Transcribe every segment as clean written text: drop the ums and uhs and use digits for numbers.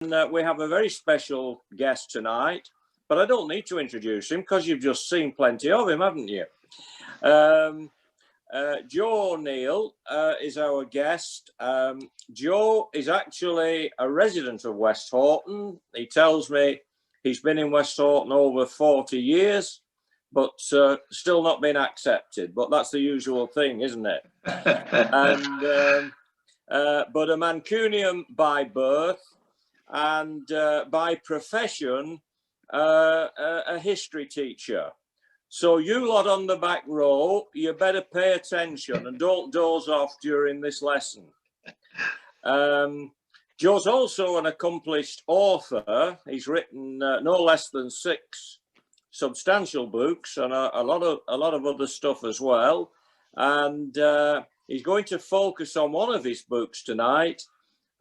And we have a very special guest tonight, but I don't need to introduce him because you've just seen plenty of him, haven't you? Joe ONeill is our guest. Joe is actually a resident of West Horton. He tells me he's been in West Horton over 40 years, but still not been accepted. But that's the usual thing, isn't it? And but a Mancunian by birth and by profession, a history teacher. So you lot on the back row, you better pay attention and don't doze off during this lesson. Joe's also an accomplished author. He's written no less than 6 substantial books and a lot of other stuff as well. And he's going to focus on one of his books tonight,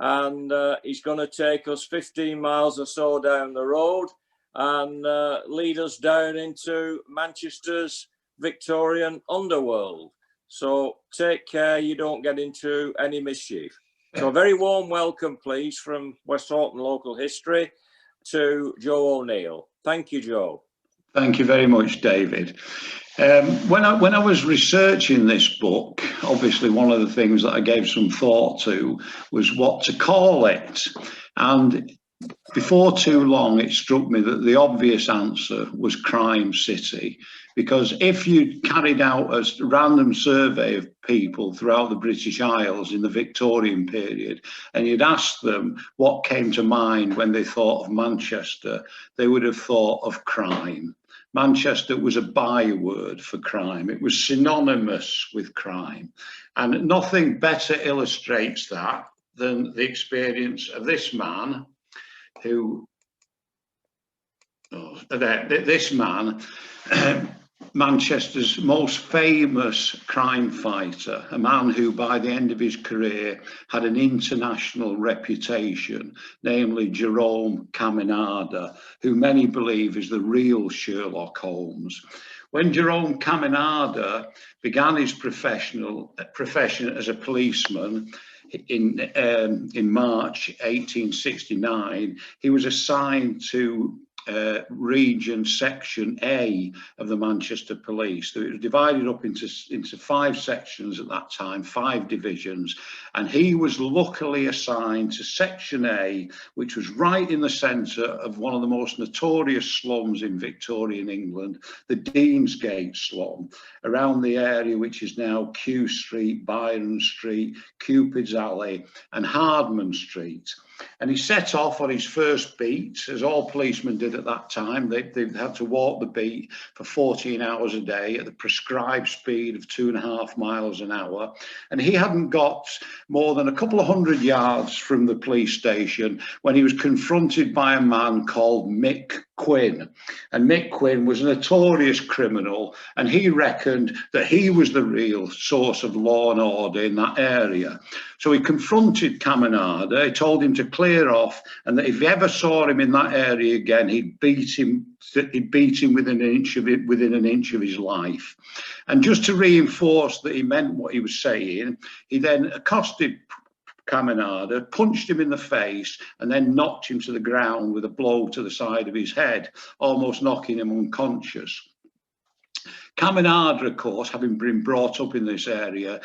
and he's going to take us 15 miles or so down the road and lead us down into Manchester's Victorian underworld. So take care you don't get into any mischief. So a very warm welcome, please, from West Horton Local History to Joe ONeill. Thank you, Joe. Thank you very much, David. When I was researching this book, obviously one of the things that I gave some thought to was what to call it. And before too long, it struck me that the obvious answer was Crime City, because if you carried out a random survey of people throughout the British Isles in the Victorian period, and you'd asked them what came to mind when they thought of Manchester, they would have thought of crime. Manchester was a byword for crime. It was synonymous with crime. And nothing better illustrates that than the experience of this man who, Manchester's most famous crime fighter, a man who by the end of his career had an international reputation, namely Jerome Caminada, who many believe is the real Sherlock Holmes. When Jerome Caminada began his profession as a policeman in March 1869, he was assigned to region section A of the Manchester Police. So it was divided up into 5 sections at that time, 5 divisions, and he was luckily assigned to section A, which was right in the centre of one of the most notorious slums in Victorian England, the Deansgate slum, around the area which is now Kew Street, Byron Street, Cupid's Alley and Hardman Street. And he set off on his first beat, as all policemen did at that time. They had to walk the beat for 14 hours a day at the prescribed speed of 2.5 miles an hour. And he hadn't got more than a couple of 100 yards from the police station when he was confronted by a man called Mick Quinn. And Mick Quinn was a notorious criminal, and he reckoned that he was the real source of law and order in that area. So he confronted Caminada. He told him to clear off, and that if he ever saw him in that area again, he'd beat him within an inch of his life. And just to reinforce that he meant what he was saying, he then accosted Caminada, punched him in the face, and then knocked him to the ground with a blow to the side of his head, almost knocking him unconscious. Caminada, of course, having been brought up in this area,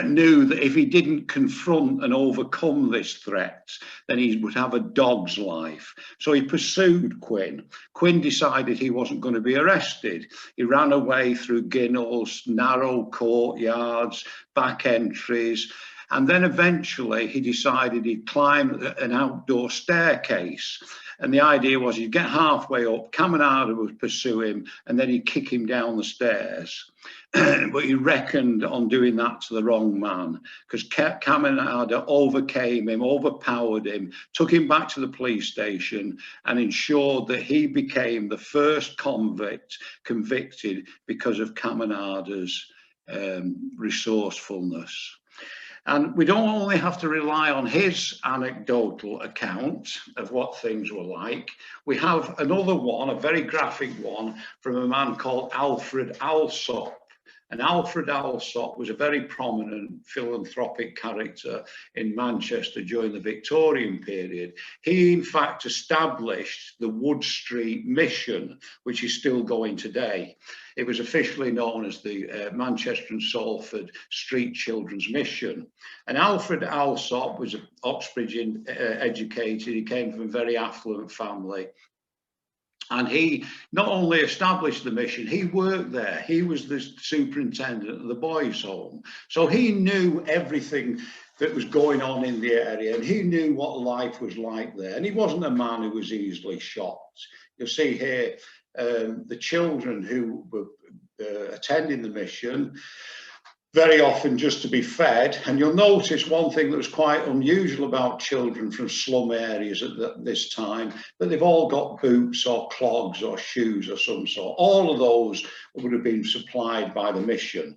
knew that if he didn't confront and overcome this threat, then he would have a dog's life. So he pursued Quinn. Quinn decided he wasn't going to be arrested. He ran away through ginnels, narrow courtyards, back entries, and then eventually he decided he'd climb an outdoor staircase. And the idea was he'd get halfway up, Caminada would pursue him, and then he'd kick him down the stairs. But he reckoned on doing that to the wrong man, because Caminada overcame him, overpowered him, took him back to the police station and ensured that he became the first convict convicted because of Caminada's resourcefulness. And we don't only have to rely on his anecdotal account of what things were like. We have another one, a very graphic one, from a man called Alfred Alsop. And Alfred Alsop was a very prominent philanthropic character in Manchester during the Victorian period. He, in fact, established the Wood Street Mission, which is still going today. It was officially known as the Manchester and Salford Street Children's Mission. And Alfred Alsop was Oxbridge educated. He came from a very affluent family. And he not only established the mission, he worked there. He was the superintendent of the boys' home. So he knew everything that was going on in the area, and he knew what life was like there. And he wasn't a man who was easily shocked. You'll see here the children who were attending the mission, very often just to be fed. And you'll notice one thing that was quite unusual about children from slum areas at this time, that they've all got boots or clogs or shoes of some sort. All of those would have been supplied by the mission.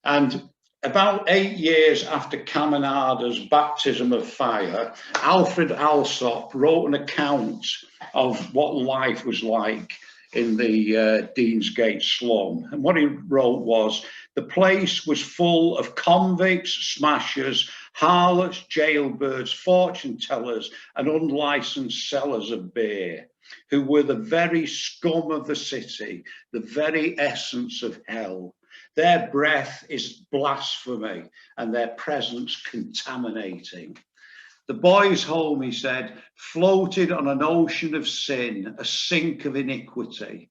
And about 8 years after Caminada's baptism of fire, Alfred Alsop wrote an account of what life was like in the Deansgate slum. And what he wrote was, the place was full of convicts, smashers, harlots, jailbirds, fortune tellers, and unlicensed sellers of beer, who were the very scum of the city, the very essence of hell. Their breath is blasphemy, and their presence contaminating. The boys' home, he said, floated on an ocean of sin, a sink of iniquity.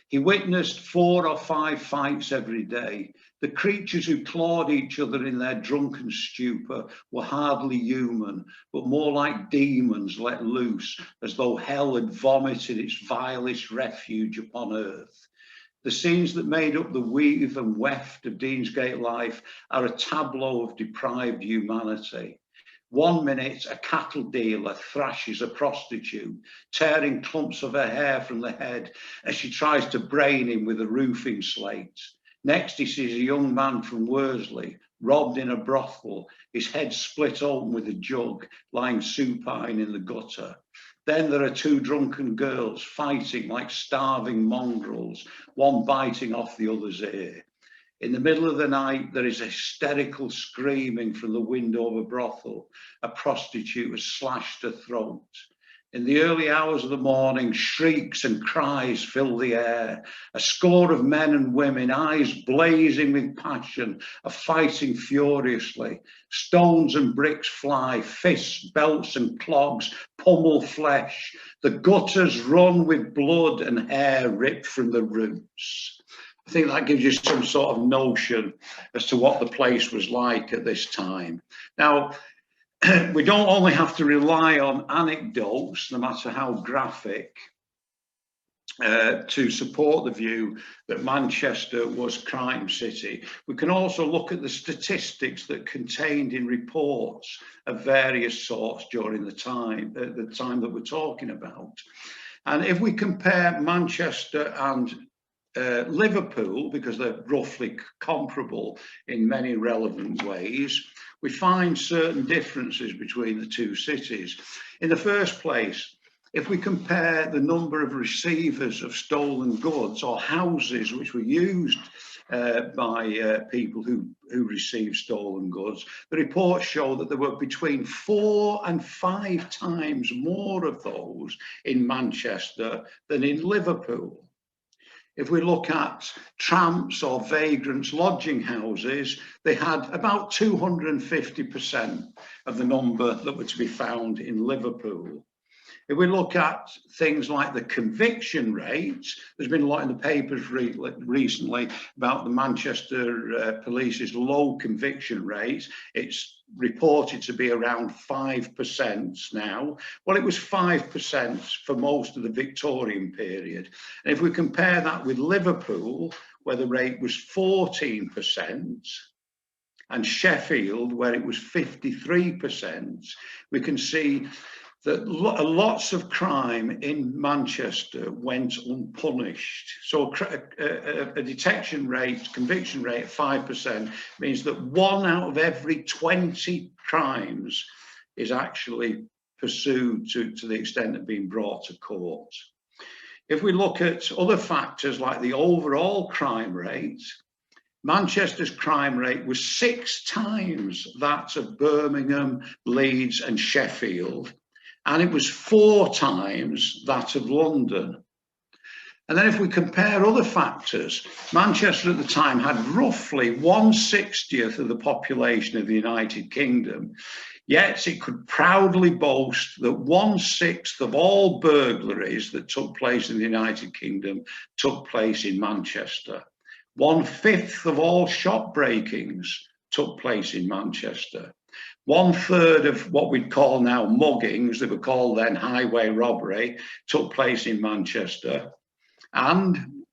He witnessed 4 or 5 fights every day. The creatures who clawed each other in their drunken stupor were hardly human, but more like demons let loose, as though hell had vomited its vilest refuge upon earth. The scenes that made up the weave and weft of Deansgate life are a tableau of deprived humanity. 1 minute, a cattle dealer thrashes a prostitute, tearing clumps of her hair from the head as she tries to brain him with a roofing slate. Next, he sees a young man from Worsley, robbed in a brothel, his head split open with a jug, lying supine in the gutter. Then there are 2 drunken girls fighting like starving mongrels, one biting off the other's ear. In the middle of the night, there is hysterical screaming from the window of a brothel. A prostitute has slashed her throat. In the early hours of the morning, shrieks and cries fill the air. A score of men and women, eyes blazing with passion, are fighting furiously. Stones and bricks fly, fists, belts and clogs pummel flesh. The gutters run with blood and hair ripped from the roots. I think that gives you some sort of notion as to what the place was like at this time. Now, we don't only have to rely on anecdotes, no matter how graphic, to support the view that Manchester was crime city. We can also look at the statistics that contained in reports of various sorts during the time that we're talking about. And if we compare Manchester and Liverpool, because they're roughly comparable in many relevant ways, we find certain differences between the 2 cities. In the first place, if we compare the number of receivers of stolen goods or houses which were used by people who received stolen goods, the reports show that there were between 4 and 5 times more of those in Manchester than in Liverpool. If we look at tramps or vagrants lodging houses, they had about 250% of the number that were to be found in Liverpool. If we look at things like the conviction rate, there's been a lot in the papers recently about the Manchester police's low conviction rate. It's reported to be around 5% now. Well, it was 5% for most of the Victorian period. And if we compare that with Liverpool, where the rate was 14%, and Sheffield, where it was 53%, we can see that lots of crime in Manchester went unpunished. So a detection rate, conviction rate of 5% means that 1 out of every 20 crimes is actually pursued to the extent of being brought to court. If we look at other factors like the overall crime rate, Manchester's crime rate was 6 times that of Birmingham, Leeds and Sheffield, and it was 4 times that of London. And then if we compare other factors, Manchester at the time had roughly 1/60th of the population of the United Kingdom, yet it could proudly boast that 1/6 of all burglaries that took place in the United Kingdom took place in Manchester. 1/5 of all shop breakings took place in Manchester. 1/3 of what we'd call now muggings, they were called then highway robbery, took place in Manchester. And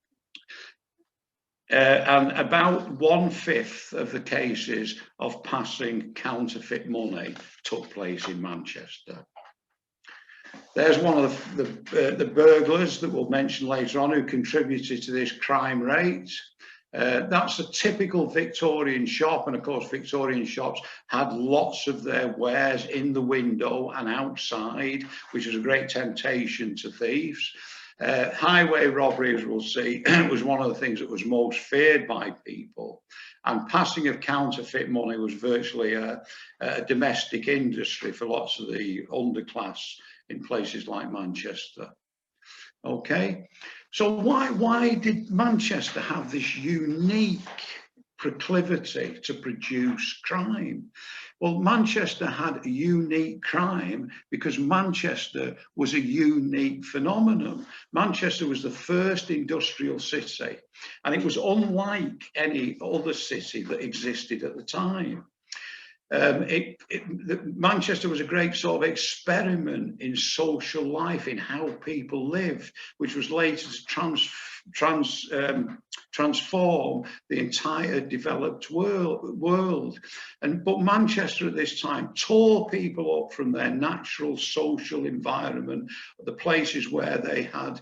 about 1/5 of the cases of passing counterfeit money took place in Manchester. There's one of the burglars that we'll mention later on who contributed to this crime rate. That's a typical Victorian shop, and of course Victorian shops had lots of their wares in the window and outside, which was a great temptation to thieves. Highway robbery, as we'll see, was one of the things that was most feared by people, and passing of counterfeit money was virtually a domestic industry for lots of the underclass in places like Manchester. Okay, so why did Manchester have this unique proclivity to produce crime? Well, Manchester had a unique crime because Manchester was a unique phenomenon. Manchester was the first industrial city, and it was unlike any other city that existed at the time. Manchester was a great sort of experiment in social life, in how people lived, which was later to transform the entire developed world. But Manchester at this time tore people up from their natural social environment, the places where they had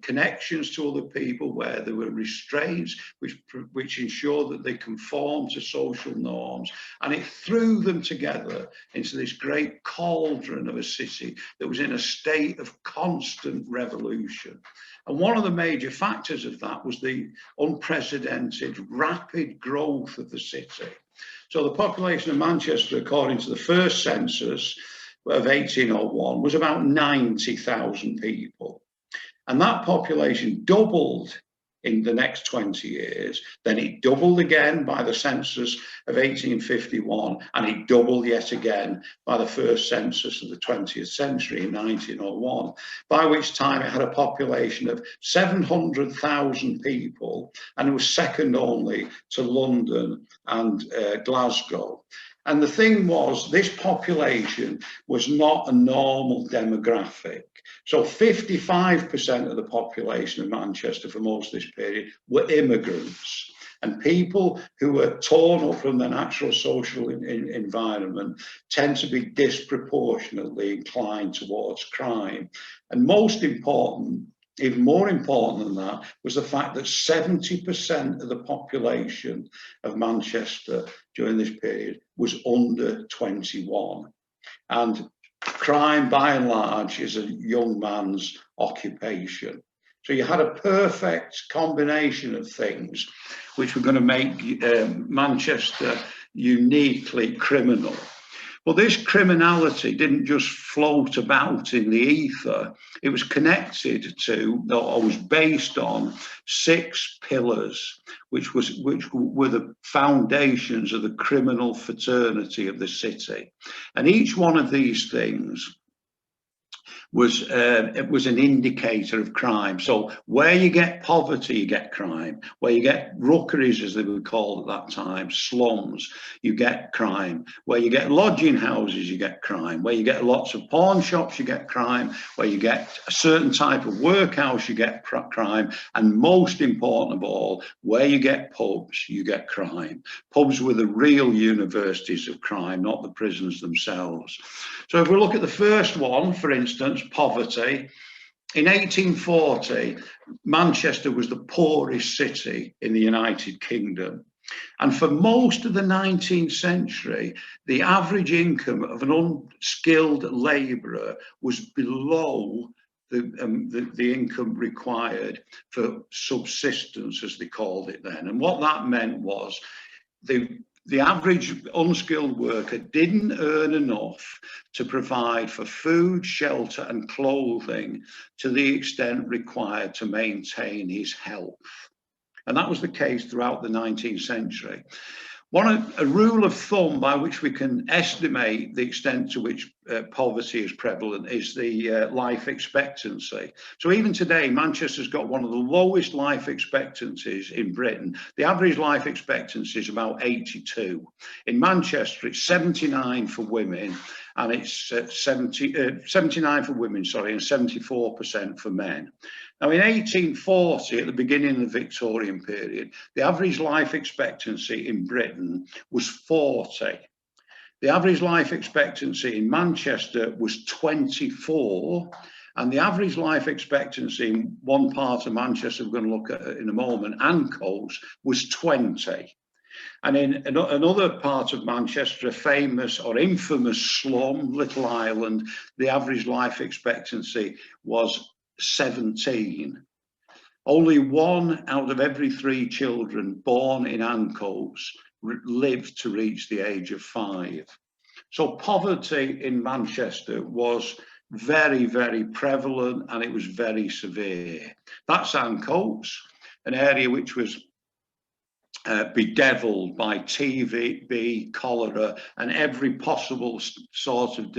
connections to other people, where there were restraints which ensured that they conformed to social norms, and it threw them together into this great cauldron of a city that was in a state of constant revolution. And one of the major factors of that was the unprecedented rapid growth of the city. So the population of Manchester, according to the first census of 1801, was about 90,000 people. And that population doubled in the next 20 years. Then it doubled again by the census of 1851, and it doubled yet again by the first census of the 20th century in 1901, by which time it had a population of 700,000 people, and it was second only to London and Glasgow. And the thing was, this population was not a normal demographic. So 55% of the population of Manchester for most of this period were immigrants, and people who were torn up from their natural social environment tend to be disproportionately inclined towards crime. And most important, even more important than that, was the fact that 70% of the population of Manchester during this period was under 21. And crime, by and large, is a young man's occupation. So you had a perfect combination of things which were going to make Manchester uniquely criminal. Well, this criminality didn't just float about in the ether. It was connected to, or was based on, 6 pillars, which were the foundations of the criminal fraternity of the city. And each one of these things was an indicator of crime. So where you get poverty, you get crime. Where you get rookeries, as they were called at that time, slums, you get crime. Where you get lodging houses, you get crime. Where you get lots of pawn shops, you get crime. Where you get a certain type of workhouse, you get crime. And most important of all, where you get pubs, you get crime. Pubs were the real universities of crime, not the prisons themselves. So if we look at the first one, for instance, poverty. In 1840, Manchester was the poorest city in the United Kingdom. And for most of the 19th century, the average income of an unskilled labourer was below the income required for subsistence, as they called it then. And what that meant was the average unskilled worker didn't earn enough to provide for food, shelter and clothing to the extent required to maintain his health. And that was the case throughout the 19th century. A rule of thumb by which we can estimate the extent to which poverty is prevalent is the life expectancy. So even today, Manchester's got one of the lowest life expectancies in Britain. The average life expectancy is about 82. In Manchester, it's 79 for women, and it's 79 for women, sorry, and 74% for men. Now, in 1840, at the beginning of the Victorian period, the average life expectancy in Britain was 40. The average life expectancy in Manchester was 24, and the average life expectancy in one part of Manchester we're going to look at in a moment, Ancoats, was 20. And in another part of Manchester, a famous or infamous slum, Little Island, the average life expectancy was 17. Only 1 out of every 3 children born in Ancoats lived to reach the age of 5. So poverty in Manchester was very, very prevalent, and it was very severe. That's Ancoats, an area which was bedeviled by TB, cholera, and every possible sort of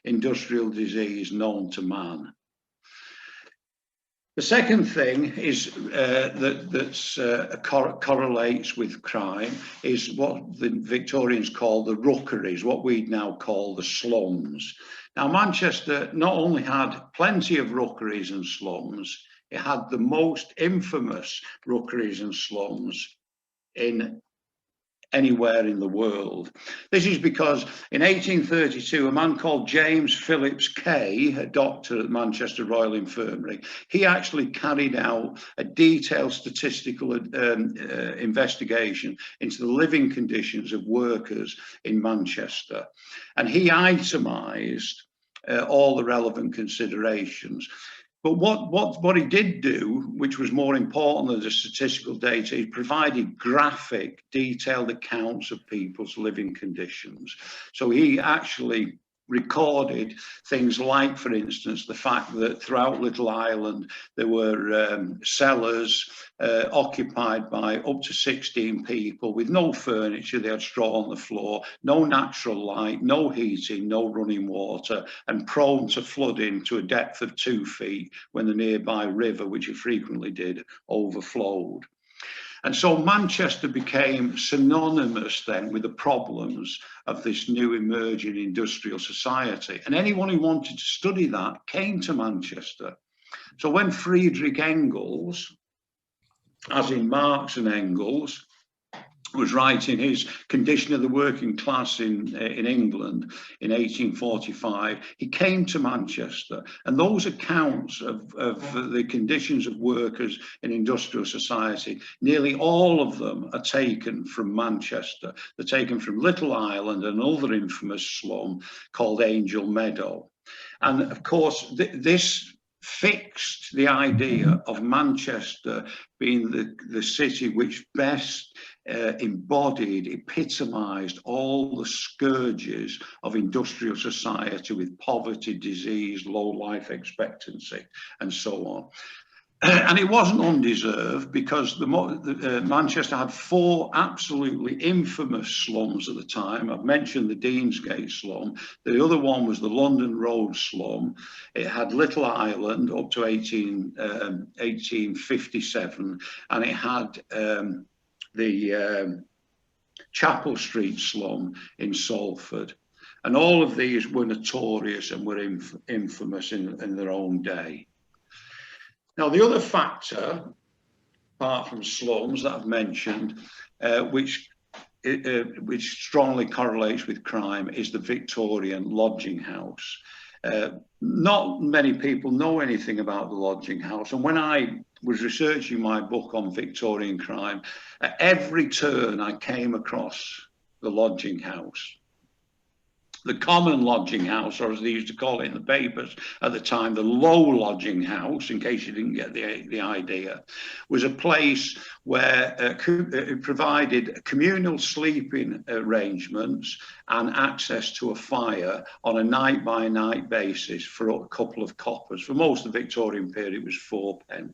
industrial disease known to man. The second thing is that correlates with crime is what the Victorians call the rookeries, what we now call the slums. Now, Manchester not only had plenty of rookeries and slums, it had the most infamous rookeries and slums in anywhere in the world. This is because in 1832, a man called James Phillips Kay, a doctor at Manchester Royal Infirmary, he actually carried out a detailed statistical investigation into the living conditions of workers in Manchester. And he itemised all the relevant considerations. But what he did do, which was more important than the statistical data, he provided graphic, detailed accounts of people's living conditions. So he actually recorded things like, for instance, the fact that throughout Little Island there were cellars occupied by up to 16 people with no furniture. They had straw on the floor, no natural light, no heating, no running water, and prone to flooding to a depth of 2 feet when the nearby river, which it frequently did, overflowed. And so Manchester became synonymous then with the problems of this new emerging industrial society. And anyone who wanted to study that came to Manchester. So when Friedrich Engels, as in Marx and Engels, was writing his Condition of the Working Class in England in 1845, he came to Manchester, and those accounts of the conditions of workers in industrial society, nearly all of them are taken from Manchester. They're taken from Little Island, another infamous slum called Angel Meadow. And of course, this fixed the idea of Manchester being the city which best embodied, epitomised all the scourges of industrial society with poverty, disease, low life expectancy, and so on. And it wasn't undeserved, because Manchester had 4 absolutely infamous slums at the time. I've mentioned the Deansgate slum. The other one was the London Road slum. It had Little Island up to 1857, and it had the Chapel Street slum in Salford. And all of these were notorious and were infamous in their own day. Now, the other factor, apart from slums that I've mentioned, which strongly correlates with crime, is the Victorian lodging house. Not many people know anything about the lodging house, and when I was researching my book on Victorian crime, at every turn I came across the lodging house. The common lodging house, or as they used to call it in the papers at the time, the low lodging house, in case you didn't get the idea, was a place where it provided communal sleeping arrangements and access to a fire on a night-by-night basis for a couple of coppers. For most of the Victorian period, it was 4p.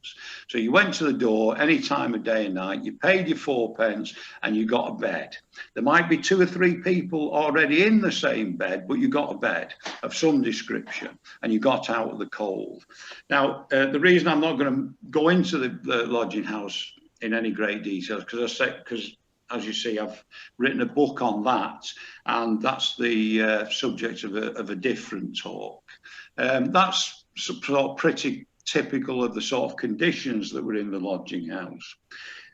So you went to the door any time of day and night, you paid your 4p and you got a bed. There might be 2 or 3 people already in the same bed, but you got a bed of some description and you got out of the cold. Now, the reason I'm not going to go into the lodging house in any great detail, because as you see, I've written a book on that, and that's the subject of a different talk. That's sort of pretty typical of the sort of conditions that were in the lodging house.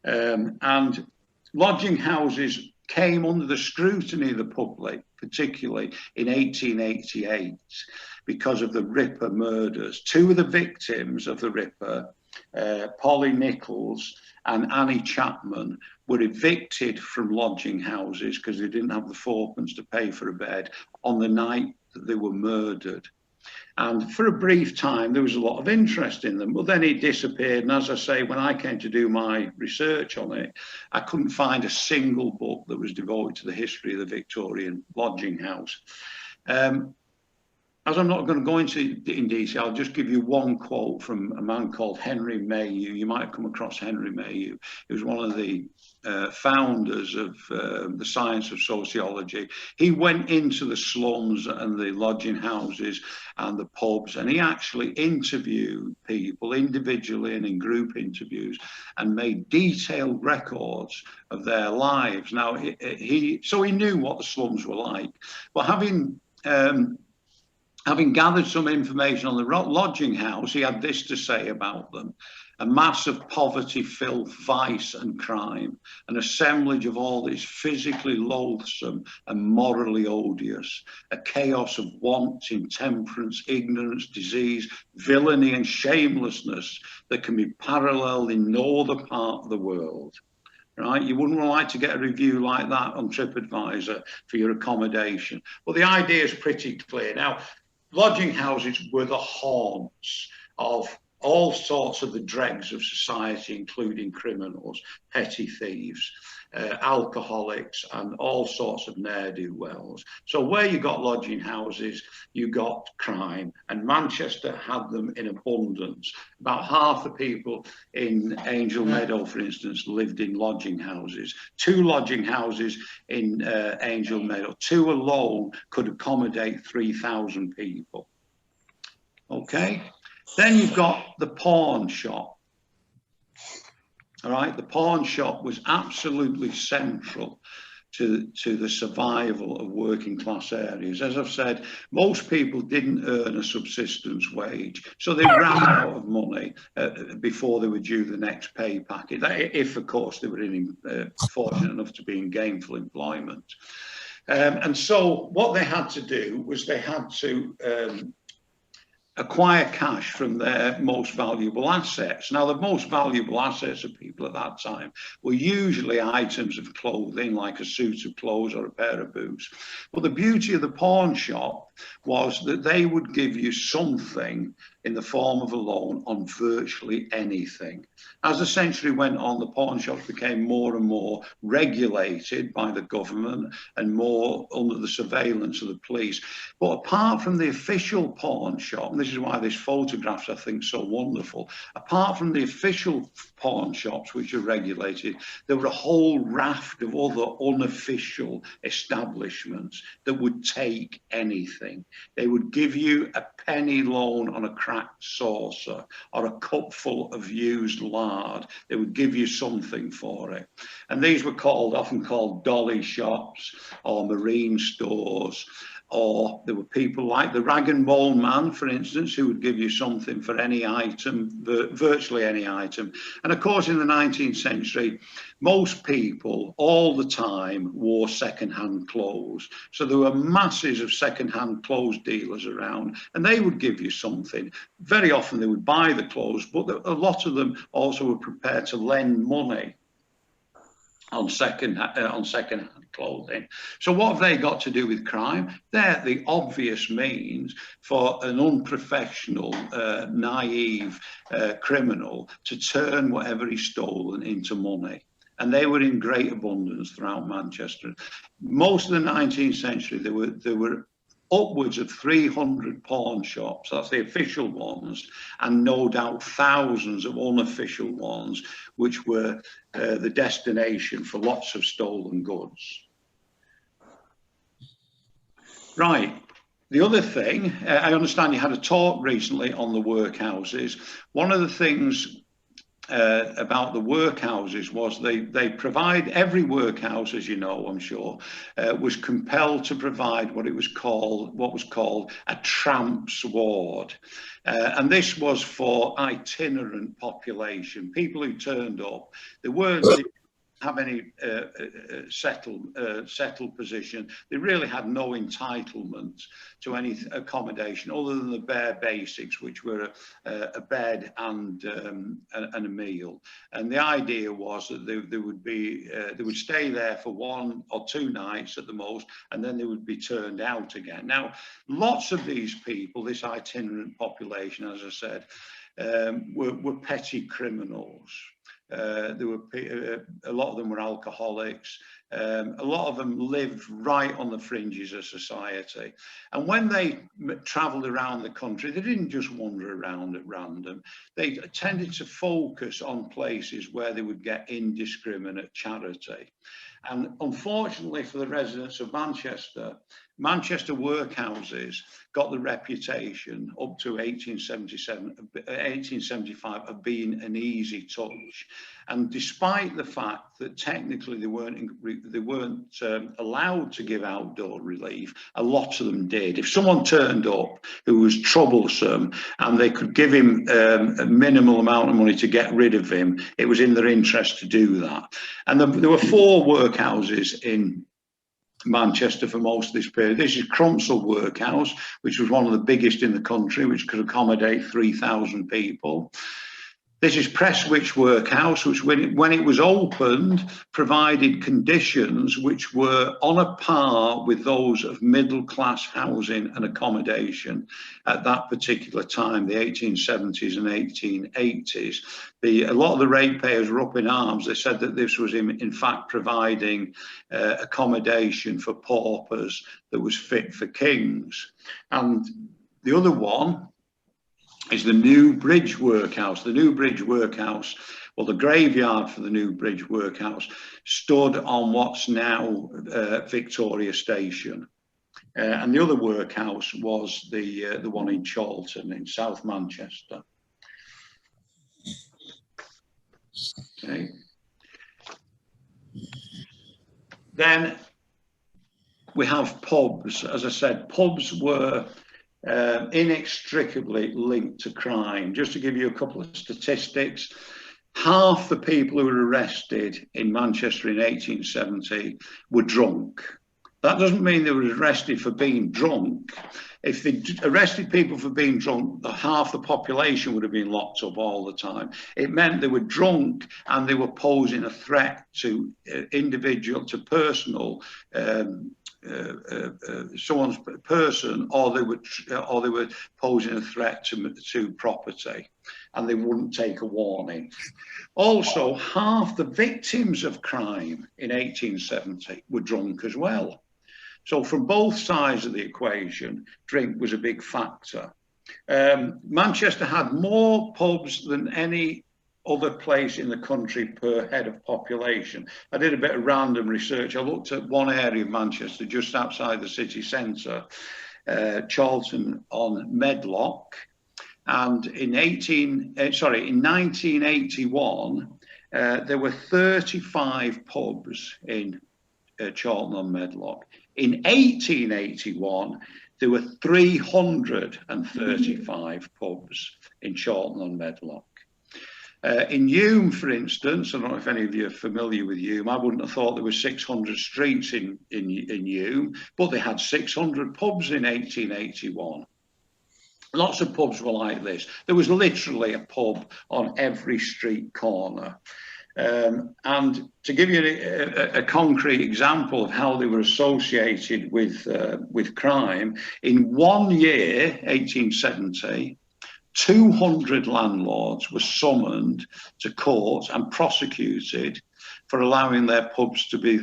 And lodging houses came under the scrutiny of the public, particularly in 1888, because of the Ripper murders. 2 of the victims of the Ripper, Polly Nichols and Annie Chapman, were evicted from lodging houses because they didn't have the 4p to pay for a bed on the night that they were murdered. And for a brief time, there was a lot of interest in them, but then it disappeared. And as I say, when I came to do my research on it, I couldn't find a single book that was devoted to the history of the Victorian lodging house. As I'm not going to go into in detail, I'll just give you one quote from a man called Henry Mayhew. You might have come across Henry Mayhew. He was one of the founders of the science of sociology. He went into the slums and the lodging houses and the pubs, and he actually interviewed people individually and in group interviews and made detailed records of their lives. Now, so he knew what the slums were like, but having gathered some information on the lodging house, he had this to say about them: a mass of poverty, filth, vice and crime, an assemblage of all that is physically loathsome and morally odious, a chaos of want, intemperance, ignorance, disease, villainy and shamelessness that can be paralleled in no other part of the world. Right? You wouldn't like to get a review like that on TripAdvisor for your accommodation. Well, the idea is pretty clear. Now, lodging houses were the haunts of all sorts of the dregs of society, including criminals, petty thieves, alcoholics, and all sorts of ne'er-do-wells. So where you got lodging houses, you got crime, and Manchester had them in abundance. About half the people in Angel Meadow, for instance, lived in lodging houses. 2 lodging houses in Angel Meadow, 2 alone could accommodate 3,000 people. Okay, then you've got the pawn shop. All right, the pawn shop was absolutely central to the survival of working class areas. As I've said, most people didn't earn a subsistence wage, so they ran out of money before they were due the next pay packet, if of course they were fortunate enough to be in gainful employment. And so what they had to do was they had to acquire cash from their most valuable assets. Now, the most valuable assets of people at that time were usually items of clothing, like a suit of clothes or a pair of boots. But the beauty of the pawn shop was that they would give you something in the form of a loan on virtually anything. As the century went on, the pawn shops became more and more regulated by the government and more under the surveillance of the police. But apart from the official pawn shop, and this is why this photograph's, I think, so wonderful, apart from the official pawn shops, which are regulated, there were a whole raft of other unofficial establishments that would take anything. They would give you a penny loan on a cracked saucer or a cupful of used lard. They would give you something for it. And these were often called dolly shops or marine stores. Or there were people like the rag and bone man, for instance, who would give you something for any item, virtually any item. And of course, in the 19th century, most people all the time wore second-hand clothes. So there were masses of second-hand clothes dealers around, and they would give you something. Very often they would buy the clothes, but a lot of them also were prepared to lend money. on second-hand clothing. So what have they got to do with crime? They're the obvious means for an unprofessional, naive criminal to turn whatever he's stolen into money. And they were in great abundance throughout Manchester. Most of the 19th century, there were upwards of 300 pawn shops, that's the official ones, and no doubt thousands of unofficial ones, which were the destination for lots of stolen goods. Right. The other thing, I understand you had a talk recently on the workhouses. One of the things about the workhouses was they provide, every workhouse, as you know, I'm sure, was compelled to provide what was called a tramp's ward, and this was for itinerant population, people who turned up. They didn't have any settled position. They really had no entitlement to any accommodation other than the bare basics, which were a bed and a meal. And the idea was that they would stay there for 1 or 2 nights at the most, and then they would be turned out again. Now, lots of these people, this itinerant population, as I said, were petty criminals. There were a lot of them were alcoholics. A lot of them lived right on the fringes of society. And when they travelled around the country, they didn't just wander around at random. They tended to focus on places where they would get indiscriminate charity. And unfortunately for the residents of Manchester workhouses got the reputation up to 1875 of being an easy touch. And despite the fact that technically they weren't allowed to give outdoor relief, a lot of them did. If someone turned up who was troublesome and they could give him a minimal amount of money to get rid of him, it was in their interest to do that. And there were 4 workhouses in Manchester for most of this period. This is Crumpsall Workhouse, which was one of the biggest in the country, which could accommodate 3,000 people. This is Prestwich Workhouse, which when it was opened, provided conditions which were on a par with those of middle-class housing and accommodation at that particular time, the 1870s and 1880s. A lot of the ratepayers were up in arms. They said that this was in fact providing accommodation for paupers that was fit for kings. And the other one is the New Bridge Workhouse. The New Bridge Workhouse, well, the graveyard for the New Bridge Workhouse stood on what's now Victoria Station. And the other workhouse was the one in Chorlton in South Manchester. Okay. Then we have pubs. As I said, pubs were inextricably linked to crime. Just to give you a couple of statistics, half the people who were arrested in Manchester in 1870 were drunk. That doesn't mean they were arrested for being drunk. If they arrested people for being drunk, half the population would have been locked up all the time. It meant they were drunk and they were posing a threat to personal someone's person, or they were posing a threat to property, and they wouldn't take a warning. Also, half the victims of crime in 1870 were drunk as well. So from both sides of the equation, drink was a big factor. Manchester had more pubs than any other place in the country per head of population. I did a bit of random research. I looked at one area of Manchester just outside the city centre, Charlton on Medlock, and in 1981 there were 35 pubs in Charlton on Medlock. In 1881 there were 335 pubs in Charlton on Medlock. In Hume, for instance, I don't know if any of you are familiar with Hume. I wouldn't have thought there were 600 streets in Hume, but they had 600 pubs in 1881. Lots of pubs were like this. There was literally a pub on every street corner. And to give you a concrete example of how they were associated with crime, in 1 year, 1870, 200 landlords were summoned to court and prosecuted for allowing their pubs to be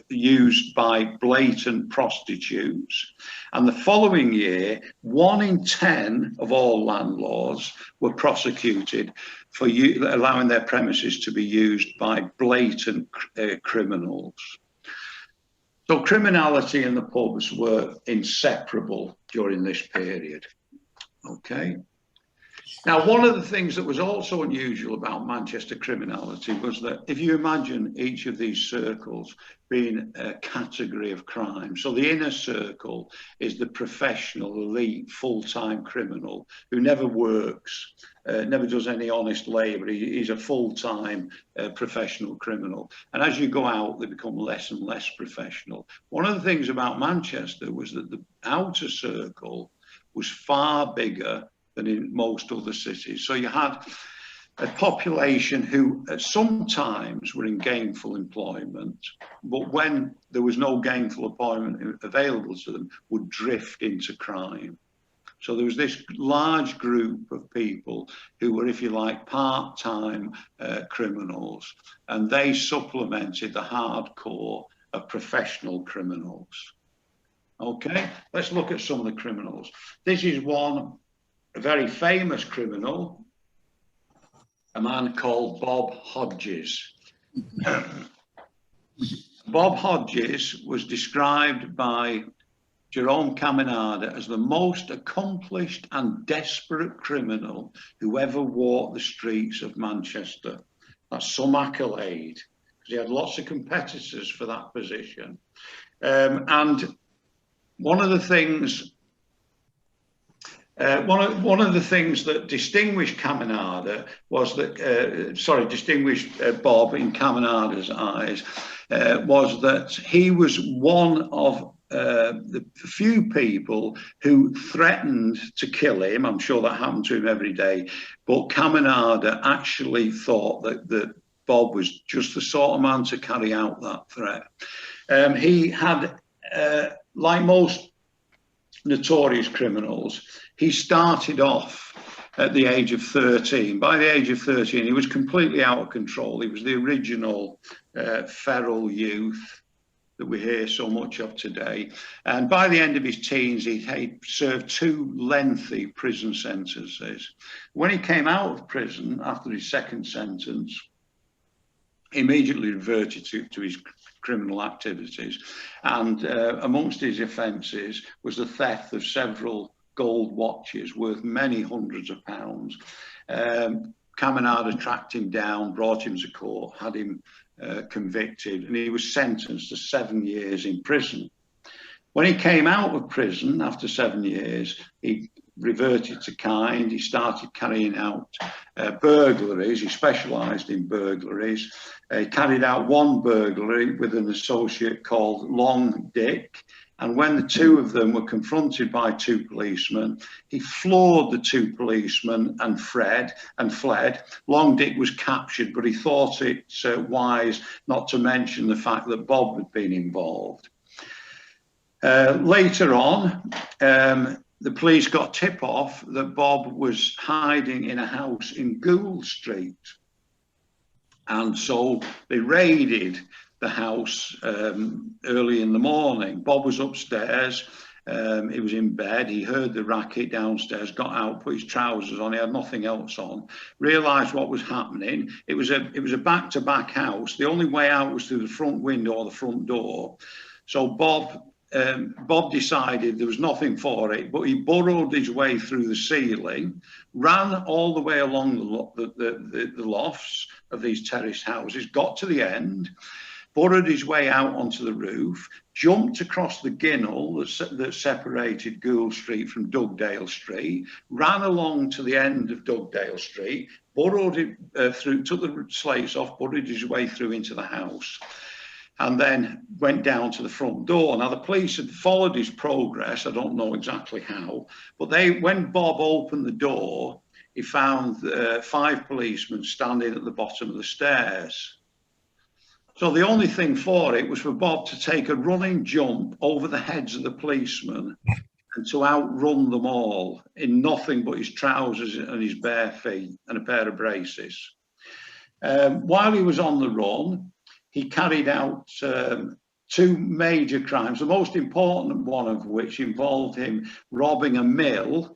used by blatant prostitutes. And the following year, 1 in 10 of all landlords were prosecuted for allowing their premises to be used by blatant criminals. So criminality in the pubs were inseparable during this period. Okay. Now, one of the things that was also unusual about Manchester criminality was that if you imagine each of these circles being a category of crime, so the inner circle is the professional, elite, full-time criminal who never works, never does any honest labour. He's a full-time professional criminal. And as you go out, they become less and less professional. One of the things about Manchester was that the outer circle was far bigger than in most other cities. So you had a population who sometimes were in gainful employment, but when there was no gainful employment available to them, would drift into crime. So there was this large group of people who were, if you like, part-time criminals, and they supplemented the hardcore of professional criminals. Okay, let's look at some of the criminals. This is one, a very famous criminal, a man called Bob Hodges. Bob Hodges was described by Jerome Caminada as the most accomplished and desperate criminal who ever walked the streets of Manchester. That's some accolade, because he had lots of competitors for that position. And one of the things that distinguished Caminada was that, distinguished Bob in Caminada's eyes, was that he was one of the few people who threatened to kill him. I'm sure that happened to him every day, but Caminada actually thought that Bob was just the sort of man to carry out that threat. He had, like most notorious criminals, he started off at the age of 13. By the age of 13, he was completely out of control. He was the original feral youth that we hear so much of today. And by the end of his teens, he served 2 lengthy prison sentences. When he came out of prison after his second sentence, he immediately reverted to his criminal activities. And amongst his offences was the theft of several gold watches worth many hundreds of pounds. Caminada tracked him down, brought him to court, had him convicted, and he was sentenced to 7 years in prison. When he came out of prison after 7 years, he reverted to kind. He started carrying out burglaries. He specialised in burglaries. He carried out one burglary with an associate called Long Dick. And when the 2 of them were confronted by 2 policemen, he floored the 2 policemen and fled. Long Dick was captured, but he thought it wise not to mention the fact that Bob had been involved. Later on, the police got tip-off that Bob was hiding in a house in Gould Street. And so they raided the house early in the morning. Bob was upstairs, he was in bed, he heard the racket downstairs, got out, put his trousers on, he had nothing else on, realised what was happening. It was a back-to-back house. The only way out was through the front window or the front door. So Bob decided there was nothing for it, but he burrowed his way through the ceiling, ran all the way along the lofts of these terraced houses, got to the end, burrowed his way out onto the roof, jumped across the ginnel that separated Gould Street from Dugdale Street, ran along to the end of Dugdale Street, burrowed it through, took the slates off, burrowed his way through into the house, and then went down to the front door. Now, the police had followed his progress. I don't know exactly how, but when Bob opened the door, he found 5 policemen standing at the bottom of the stairs. So the only thing for it was for Bob to take a running jump over the heads of the policemen and to outrun them all in nothing but his trousers and his bare feet and a pair of braces. While he was on the run, he carried out 2 major crimes, the most important one of which involved him robbing a mill.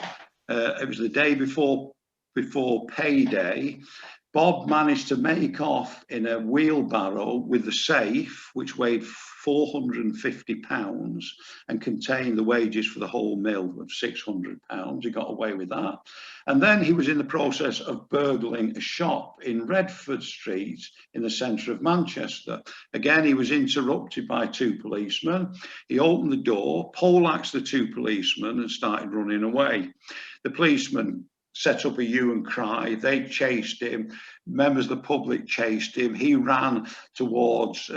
It was the day before payday. Bob managed to make off in a wheelbarrow with the safe, which weighed 450 pounds and contained the wages for the whole mill of 600 pounds. He got away with that. And then he was in the process of burgling a shop in Redford Street in the centre of Manchester. Again, he was interrupted by 2 policemen. He opened the door, poleaxed the 2 policemen and started running away. The policemen set up a hue and cry. They chased him. Members of the public chased him. He ran towards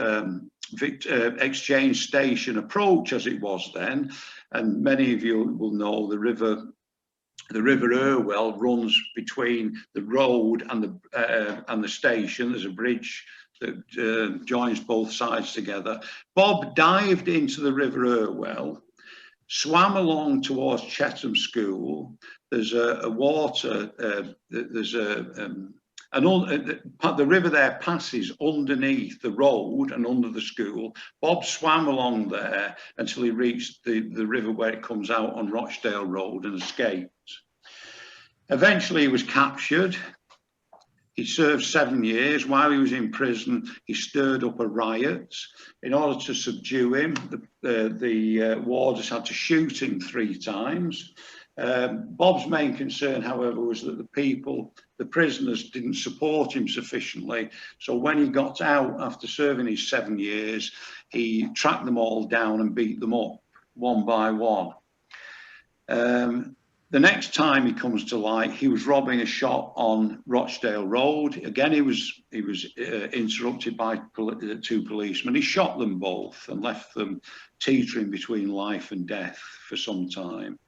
Exchange Station Approach, as it was then. And many of you will know the River Irwell runs between the road and the station. There's a bridge that joins both sides together. Bob dived into the River Irwell, swam along towards Chetham School. There's a water, the river there passes underneath the road and under the school. Bob swam along there until he reached the river where it comes out on Rochdale Road and escaped. Eventually he was captured. He served 7 years. While he was in prison, he stirred up a riot. In order to subdue him, the warders had to shoot him 3 times. Bob's main concern, however, was that the prisoners didn't support him sufficiently. So when he got out after serving his 7 years, he tracked them all down and beat them up one by one. The next time he comes to light, he was robbing a shop on Rochdale Road. Again, he was interrupted by 2 policemen. He shot them both and left them teetering between life and death for some time.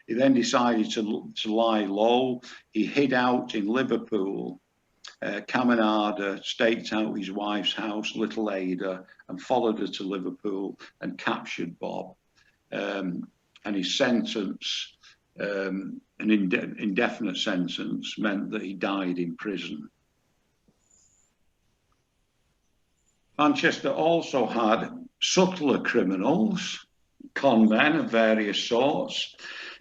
He then decided to lie low. He hid out in Liverpool. Caminada staked out his wife's house, Little Ada, and followed her to Liverpool and captured Bob. And his sentence, an indefinite sentence, meant that he died in prison. Manchester also had subtler criminals, conmen of various sorts.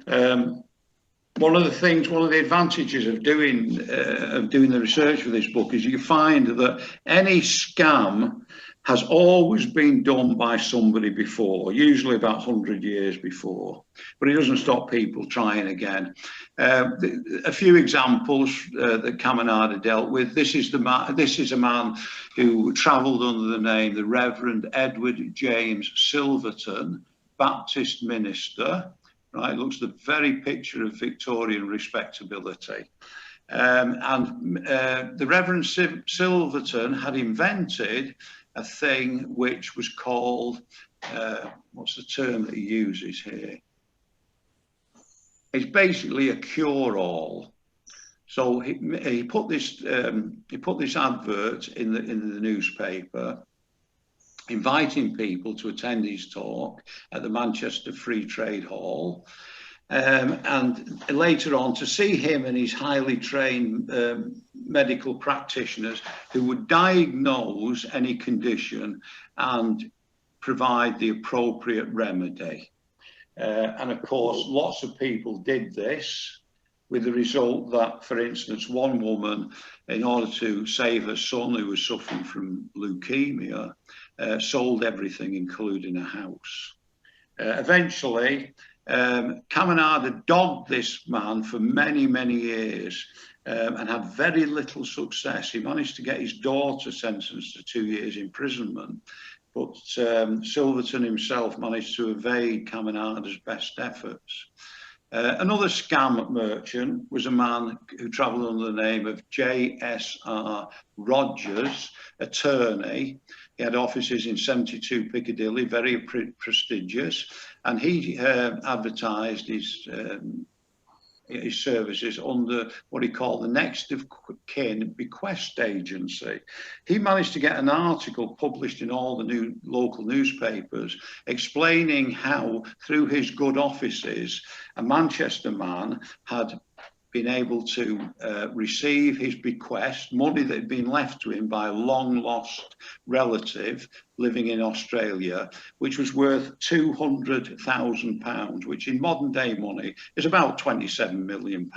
One of the advantages of doing the research for this book is you find that any scam has always been done by somebody before, usually about 100 years before, but it doesn't stop people trying again. A few examples that Caminada dealt with. This is a man who travelled under the name the Reverend Edward James Silverton, Baptist minister. Right, looks the very picture of Victorian respectability. The Reverend Silverton had invented a thing which was called, what's the term that he uses here? It's basically a cure-all. So he put this advert in the newspaper, inviting people to attend his talk at the Manchester Free Trade Hall, and later on to see him and his highly trained medical practitioners who would diagnose any condition and provide the appropriate remedy. And of course, lots of people did this, with the result that, for instance, one woman, in order to save her son who was suffering from leukemia, sold everything, including a house. Eventually, Caminada dogged this man for many, many years and had very little success. He managed to get his daughter sentenced to 2 years imprisonment, but Silverton himself managed to evade Caminada's best efforts. Another scam merchant was a man who travelled under the name of J.S.R. Rogers, attorney. He had offices in 72 Piccadilly, very prestigious, and he advertised his his services under what he called the next of kin bequest agency. He managed to get an article published in all the new local newspapers explaining how, through his good offices, a Manchester man had been able to receive his bequest, money that had been left to him by a long lost relative living in Australia, which was worth £200,000, which in modern day money is about £27 million.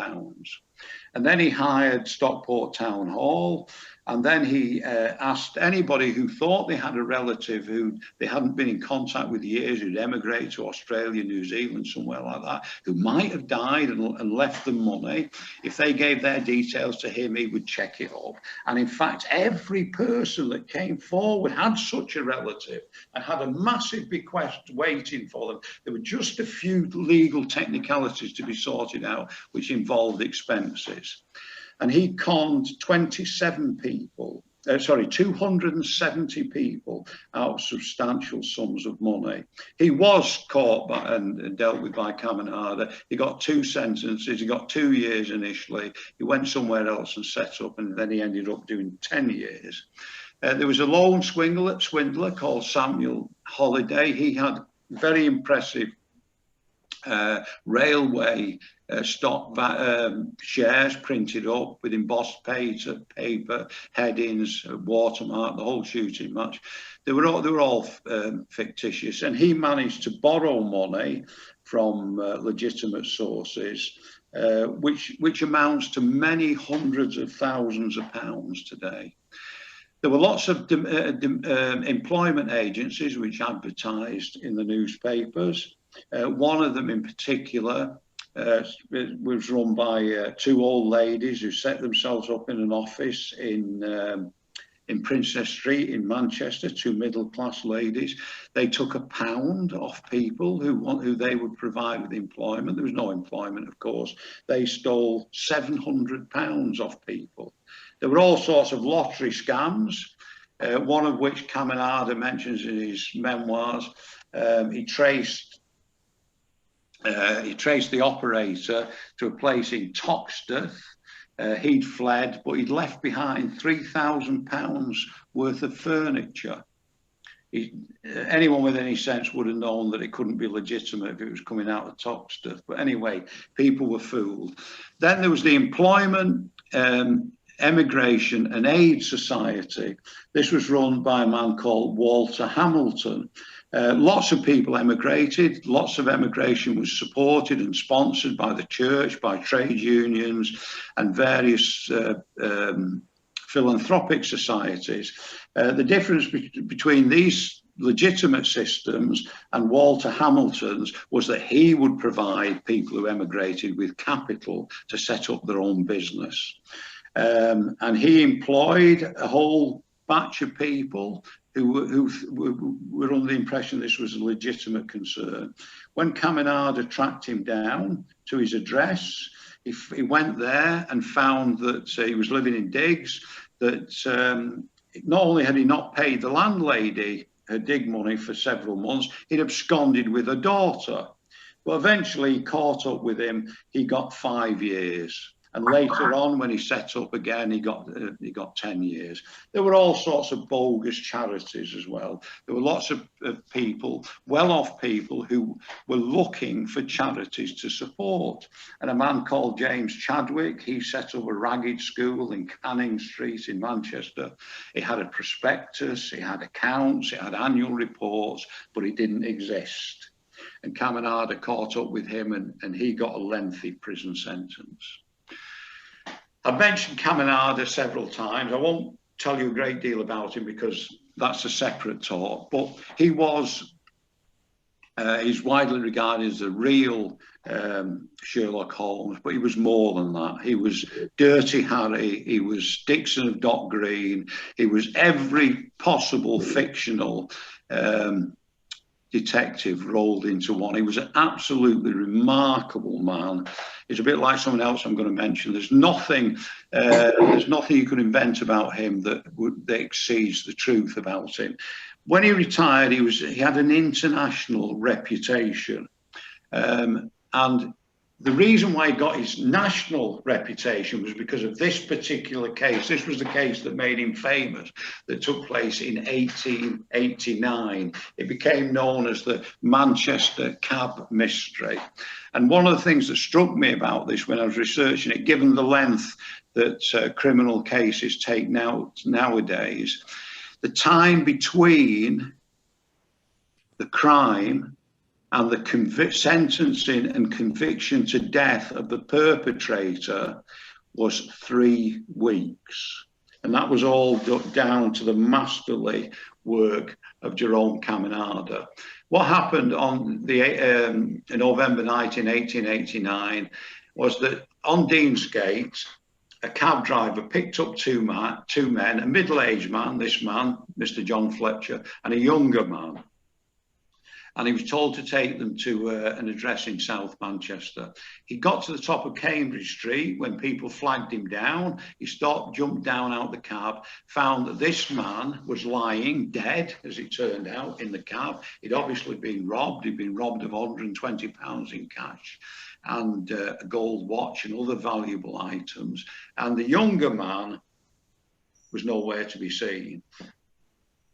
And then he hired Stockport Town Hall, and then he asked anybody who thought they had a relative who they hadn't been in contact with years, who'd emigrated to Australia, New Zealand, somewhere like that, who might have died and left them money. If they gave their details to him, he would check it up. And in fact, every person that came forward had such a relative and had a massive bequest waiting for them. There were just a few legal technicalities to be sorted out, which involved expenses. And he conned 270 people out of substantial sums of money. He was caught and dealt with by Caminada. He got 2 sentences. He got 2 years initially. He went somewhere else and set up, and then he ended up doing 10 years. There was a loan swindler called Samuel Holiday. He had very impressive railway stock shares printed up with embossed paper, headings, watermark, the whole shooting match. They were all fictitious, and he managed to borrow money from legitimate sources, which amounts to many hundreds of thousands of pounds today. There were lots of employment agencies which advertised in the newspapers. One of them in particular was run by 2 old ladies who set themselves up in an office in Princess Street in Manchester, 2 middle-class ladies. They took £1 off people who they would provide with employment. There was no employment, of course. They stole £700 off people. There were all sorts of lottery scams, one of which Caminada mentions in his memoirs. He traced the operator to a place in Toxteth. He'd fled, but he'd left behind £3,000 worth of furniture. Anyone with any sense would have known that it couldn't be legitimate if it was coming out of Toxteth. But anyway, people were fooled. Then there was the Employment, Emigration and Aid Society. This was run by a man called Walter Hamilton. Lots of people emigrated. Lots of emigration was supported and sponsored by the church, by trade unions and various philanthropic societies. The difference between these legitimate systems and Walter Hamilton's was that he would provide people who emigrated with capital to set up their own business. And he employed a whole batch of people who were under the impression this was a legitimate concern. When Caminada tracked him down to his address, he went there and found that he was living in digs, that not only had he not paid the landlady her dig money for several months, he'd absconded with her daughter. Well, eventually he caught up with him. He got 5 years. And later on, when he set up again, he got 10 years. There were all sorts of bogus charities as well. There were lots of people, well-off people, who were looking for charities to support. And a man called James Chadwick, he set up a ragged school in Canning Street in Manchester. It had a prospectus, it had accounts, it had annual reports, but it didn't exist. And Caminada caught up with him, and he got a lengthy prison sentence. I've mentioned Caminada several times. I won't tell you a great deal about him because that's a separate talk, but he was, he's widely regarded as a real Sherlock Holmes, but he was more than that. He was Dirty Harry, he was Dixon of Dock Green, he was every possible fictional detective rolled into one. He was an absolutely remarkable man. He's a bit like someone else I'm going to mention. There's nothing you could invent about him that exceeds the truth about him. When he retired, he had an international reputation, and the reason why he got his national reputation was because of this particular case. This was the case that made him famous, that took place in 1889. It became known as the Manchester Cab Mystery. And one of the things that struck me about this when I was researching it, given the length that criminal cases take nowadays, the time between the crime and the sentencing and conviction to death of the perpetrator was 3 weeks. And that was all down to the masterly work of Jerome Caminada. What happened on in November 1889 was that on Deansgate, a cab driver picked up two men, a middle-aged man, this man, Mr. John Fletcher, and a younger man. And he was told to take them to an address in South Manchester. He got to the top of Cambridge Street when people flagged him down. He stopped, jumped down out the cab, found that this man was lying dead, as it turned out, in the cab. He'd obviously been robbed. He'd been robbed of £120 in cash and a gold watch and other valuable items. And the younger man was nowhere to be seen.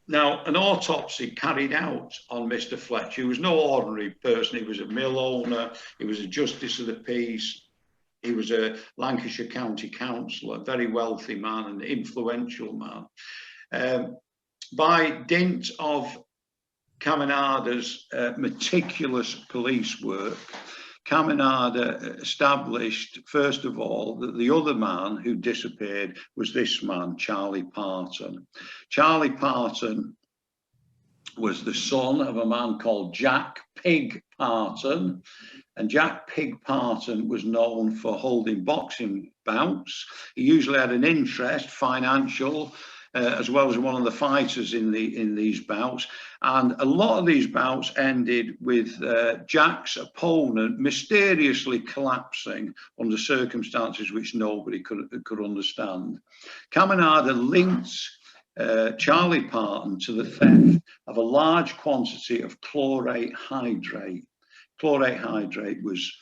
Now, an autopsy carried out on Mr. Fletcher, who was no ordinary person. He was a mill owner, he was a justice of the peace, he was a Lancashire County councillor, a very wealthy man, an influential man. By dint of Caminada's meticulous police work, Caminada established, first of all, that the other man who disappeared was this man, Charlie Parton. Charlie Parton was the son of a man called Jack Pig Parton, and Jack Pig Parton was known for holding boxing bouts. He usually had an interest, financial, as well as one of the fighters in these bouts. And a lot of these bouts ended with Jack's opponent mysteriously collapsing under circumstances which nobody could understand. Caminada links Charlie Parton to the theft of a large quantity of chlorate hydrate. Chlorate hydrate was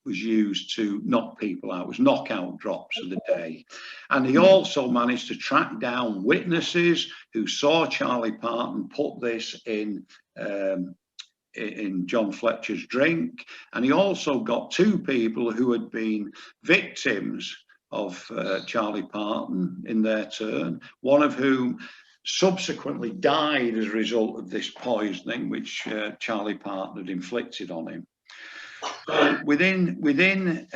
used to knock people out, was knockout drops of the day. And he also managed to track down witnesses who saw Charlie Parton put this in John Fletcher's drink. And he also got 2 people who had been victims of Charlie Parton in their turn, one of whom subsequently died as a result of this poisoning which Charlie Parton had inflicted on him. So within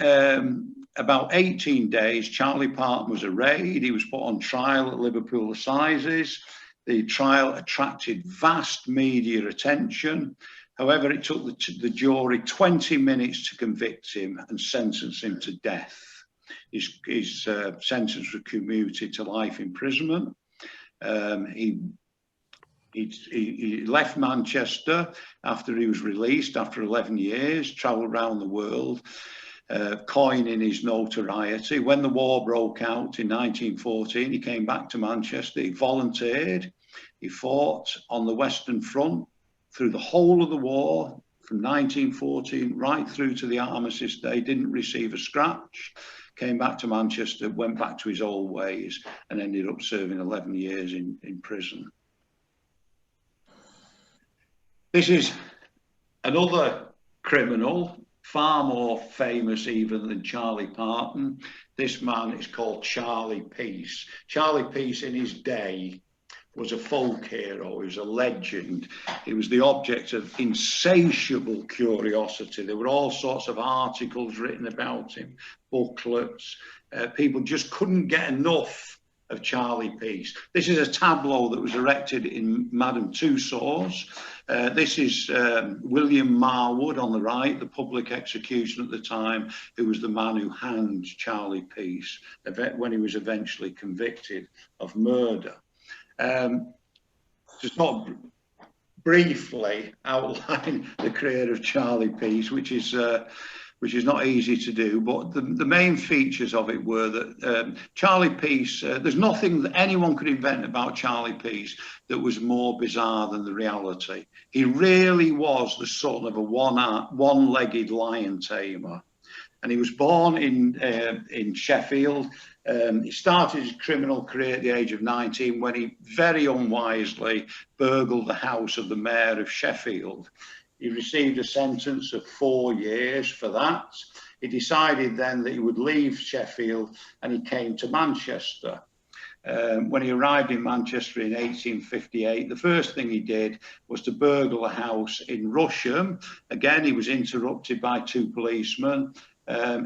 about 18 days, Charlie Parton was arraigned. He was put on trial at Liverpool Assizes. The trial attracted vast media attention. However, it took the jury 20 minutes to convict him and sentence him to death. His sentence was commuted to life imprisonment. He left Manchester after he was released after 11 years, travelled around the world, coining his notoriety. When the war broke out in 1914, he came back to Manchester. He volunteered. He fought on the Western Front through the whole of the war, from 1914 right through to the Armistice Day, didn't receive a scratch. Came back to Manchester, went back to his old ways, and ended up serving 11 years in prison. This is another criminal, far more famous even than Charlie Parton. This man is called Charlie Peace. Charlie Peace in his day was a folk hero, he was a legend. He was the object of insatiable curiosity. There were all sorts of articles written about him, booklets. People just couldn't get enough of Charlie Peace. This is a tableau that was erected in Madame Tussauds. This is William Marwood on the right, the public execution at the time, who was the man who hanged Charlie Peace when he was eventually convicted of murder. Just not briefly outline the career of Charlie Peace, which is which is not easy to do. But the main features of it were that Charlie Peace, there's nothing that anyone could invent about Charlie Peace that was more bizarre than the reality. He really was the son of a one-legged lion tamer. And he was born in Sheffield. He started his criminal career at the age of 19 when he very unwisely burgled the house of the mayor of Sheffield. He received a sentence of 4 years for that. He decided then that he would leave Sheffield and he came to Manchester. When he arrived in Manchester in 1858, the first thing he did was to burgle a house in Rusholme. Again, he was interrupted by 2 policemen.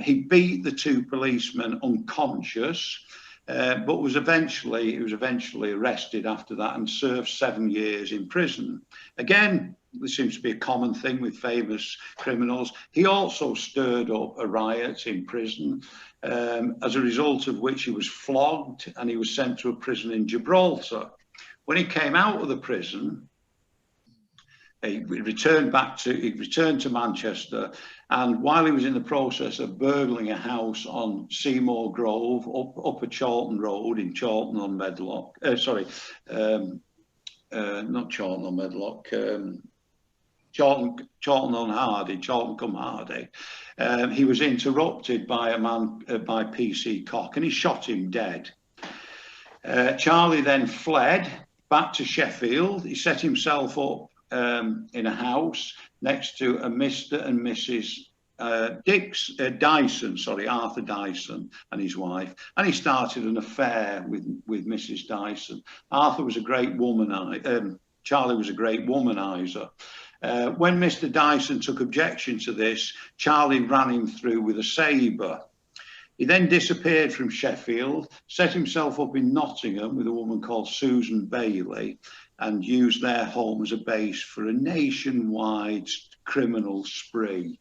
He beat the 2 policemen unconscious, but was eventually arrested after that and served 7 years in prison. Again, this seems to be a common thing with famous criminals. He also stirred up a riot in prison, as a result of which he was flogged and he was sent to a prison in Gibraltar. When he came out of the prison, he returned to Manchester, and while he was in the process of burgling a house on Seymour Grove, up a Chawton Road in Chawton on Medlock, not Chawton on Medlock, Chawton on Hardy, Chawton cum Hardy, he was interrupted by a man, by PC Cock, and he shot him dead. Charlie then fled back to Sheffield. He set himself up in a house next to a Mr. and Mrs. Arthur Dyson and his wife, and he started an affair with Mrs. Dyson. Arthur was a great womanizer. Charlie was a great womanizer. When Mr. Dyson took objection to this, Charlie ran him through with a sabre. He then disappeared from Sheffield, set himself up in Nottingham with a woman called Susan Bailey, and used their home as a base for a nationwide criminal spree.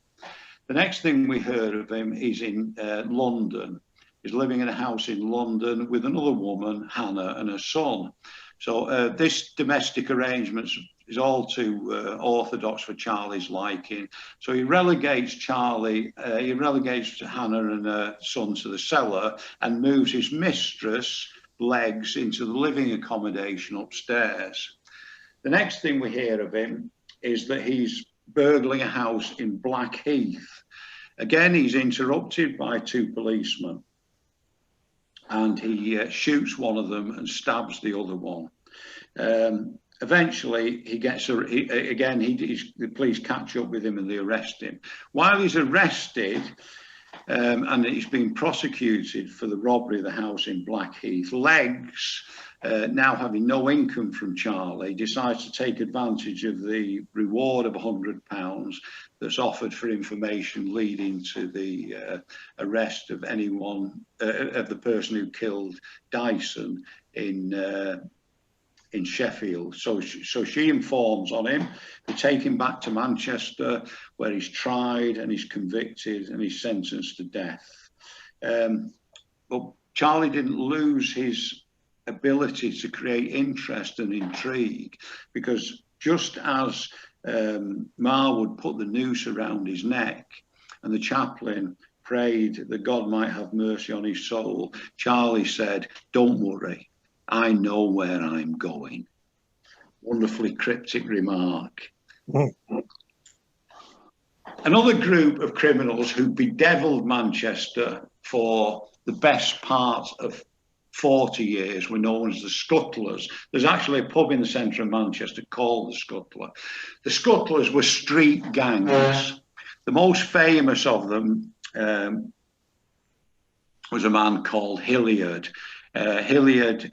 The next thing we heard of him is in London. He's living in a house in London with another woman, Hannah, and her son. So this domestic arrangement is all too orthodox for Charlie's liking. So he relegates Hannah and her son to the cellar and moves his mistress, Legs, into the living accommodation upstairs. The next thing we hear of him is that he's burgling a house in Blackheath. Again, he's interrupted by 2 policemen, and he shoots one of them and stabs the other one. Eventually, the police catch up with him and they arrest him. While he's arrested, and he's been prosecuted for the robbery of the house in Blackheath, Legs, now having no income from Charlie, decides to take advantage of the reward of £100 that's offered for information leading to the arrest of anyone, of the person who killed Dyson in Sheffield. So she informs on him. They take him back to Manchester, where he's tried and he's convicted and he's sentenced to death. But Charlie didn't lose his ability to create interest and intrigue, because just as Marwood put the noose around his neck and the chaplain prayed that God might have mercy on his soul, Charlie said, "Don't worry, I know where I'm going." Wonderfully cryptic remark. Another group of criminals who bedeviled Manchester for the best part of 40 years were known as the Scuttlers. There's actually a pub in the centre of Manchester called the Scuttler. The Scuttlers were street gangs. The most famous of them was a man called Hilliard. Hilliard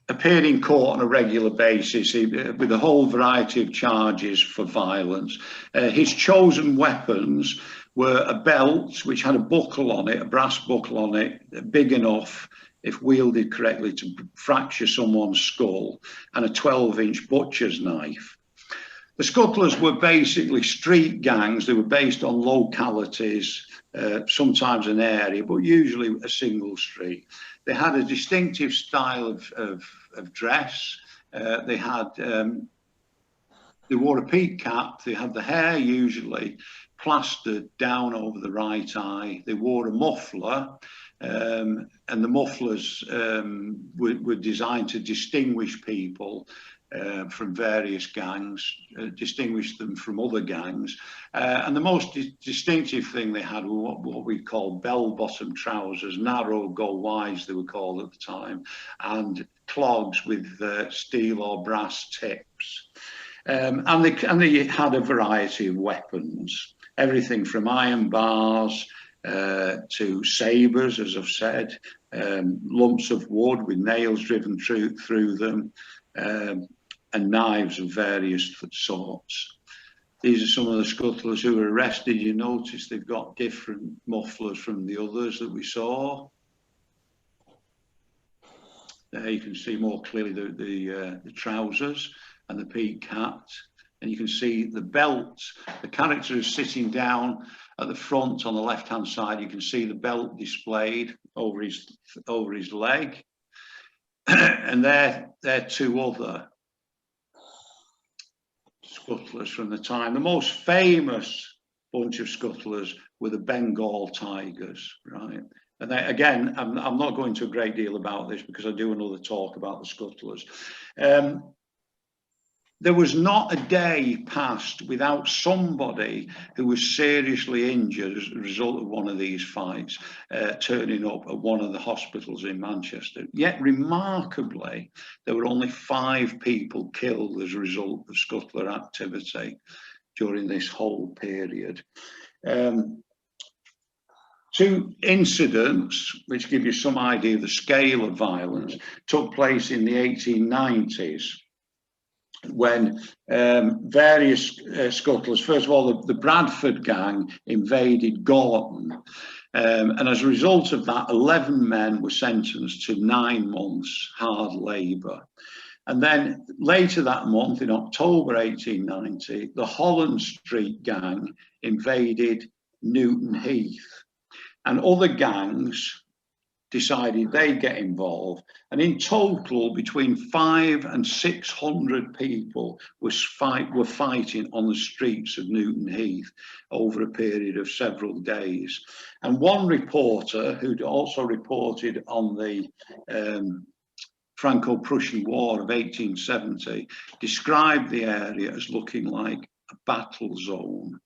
appeared in court on a regular basis with a whole variety of charges for violence. His chosen weapons were a belt which had a buckle on it, a brass buckle on it, big enough, if wielded correctly, to fracture someone's skull, and a 12-inch butcher's knife. The Scuttlers were basically street gangs. They were based on localities, sometimes an area, but usually a single street. They had a distinctive style of dress. They had They wore a peak cap. They had the hair usually plastered down over the right eye. They wore a muffler, and the mufflers were designed to distinguish people from various gangs, distinguish them from other gangs. And the most distinctive thing they had were what we call bell-bottom trousers, narrow go-wides they were called at the time, and clogs with steel or brass tips. And they had a variety of weapons, everything from iron bars to sabres, as I've said, lumps of wood with nails driven through them, and knives of various sorts. These are some of the scuttlers who were arrested. You notice they've got different mufflers from the others that we saw. There you can see more clearly the trousers and the peak cap, and you can see the belt. The character is sitting down at the front on the left-hand side. You can see the belt displayed over his leg, and they're two other scuttlers from the time. The most famous bunch of scuttlers were the Bengal Tigers, right? And they, again, I'm not going to a great deal about this because I do another talk about the scuttlers. There was not a day passed without somebody who was seriously injured as a result of one of these fights turning up at one of the hospitals in Manchester. Yet, remarkably, there were only 5 people killed as a result of scuttler activity during this whole period. 2 incidents, which give you some idea of the scale of violence, took place in the 1890s. When various scuttlers, first of all, the Bradford gang invaded Gorton, and as a result of that, 11 men were sentenced to 9 months hard labour. And then later that month, in October 1890, the Holland Street gang invaded Newton Heath, and other gangs decided they'd get involved, and in total between 500 and 600 people were fighting on the streets of Newton Heath over a period of several days. And one reporter who'd also reported on the Franco-Prussian War of 1870 described the area as looking like a battle zone.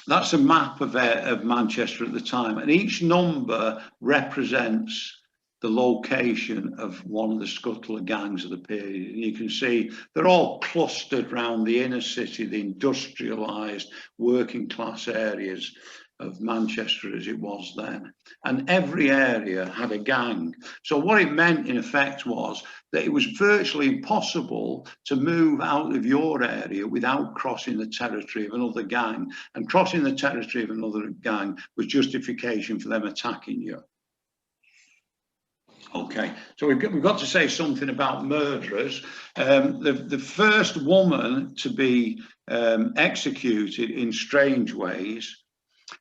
That's a map of Manchester at the time, and each number represents the location of one of the scuttler gangs of the period. And you can see they're all clustered around the inner city, the industrialised working class areas of Manchester as it was then. And every area had a gang. So what it meant in effect was that it was virtually impossible to move out of your area without crossing the territory of another gang. And crossing the territory of another gang was justification for them attacking you. Okay, so we've got to say something about murderers. The first woman to be executed in strange ways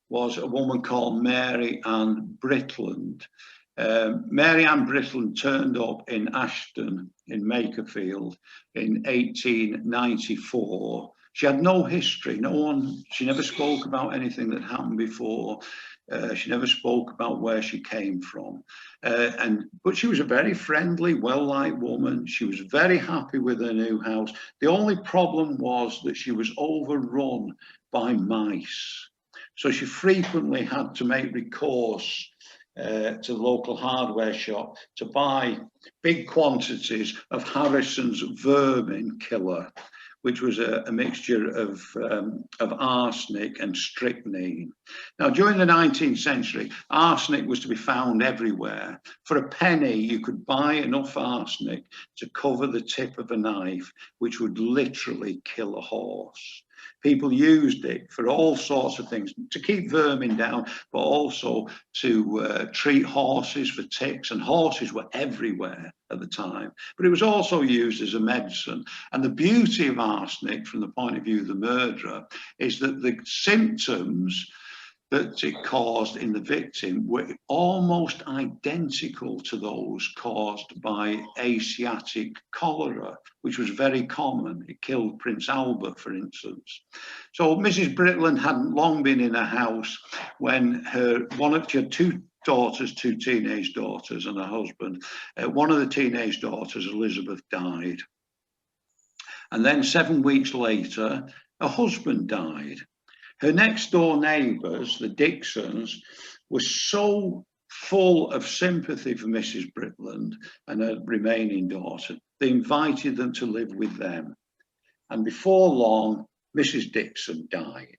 was a woman called Mary Ann Britland. Mary Ann Britland turned up in Ashton in Makerfield in 1894. She had no history, she never spoke about anything that happened before. She never spoke about where she came from. But she was a very friendly, well-liked woman. She was very happy with her new house. The only problem was that she was overrun by mice. So she frequently had to make recourse to the local hardware shop to buy big quantities of Harrison's vermin killer, which was a mixture of arsenic and strychnine. Now, during the 19th century, arsenic was to be found everywhere. For a penny, you could buy enough arsenic to cover the tip of a knife, which would literally kill a horse. People used it for all sorts of things, to keep vermin down, but also to treat horses for ticks, and horses were everywhere at the time. But it was also used as a medicine. And the beauty of arsenic from the point of view of the murderer is that the symptoms that it caused in the victim were almost identical to those caused by Asiatic cholera, which was very common. It killed Prince Albert, for instance. So Mrs. Britland hadn't long been in a house when she had two daughters, two teenage daughters, and a husband. One of the teenage daughters, Elizabeth, died. And then 7 weeks later, her husband died. Her next door neighbours, the Dixons, were so full of sympathy for Mrs. Britland and her remaining daughter, they invited them to live with them. And before long, Mrs. Dixon died.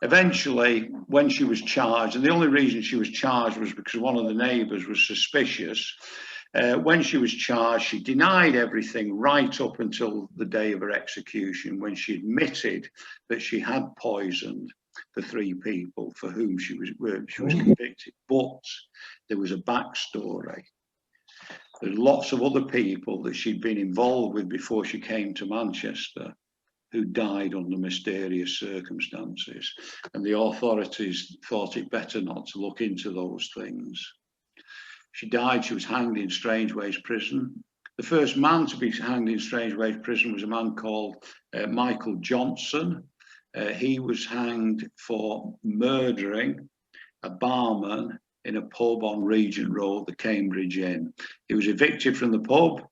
Eventually, when she was charged, and the only reason she was charged was because one of the neighbours was suspicious, when she was charged, she denied everything right up until the day of her execution, when she admitted that she had poisoned the 3 people for whom she was convicted. But there was a backstory. There's lots of other people that she'd been involved with before she came to Manchester who died under mysterious circumstances, and the authorities thought it better not to look into those things. She died, she was hanged in Strangeways Prison. The first man to be hanged in Strangeways Prison was a man called Michael Johnson. He was hanged for murdering a barman in a pub on Regent Road, the Cambridge Inn. He was evicted from the pub.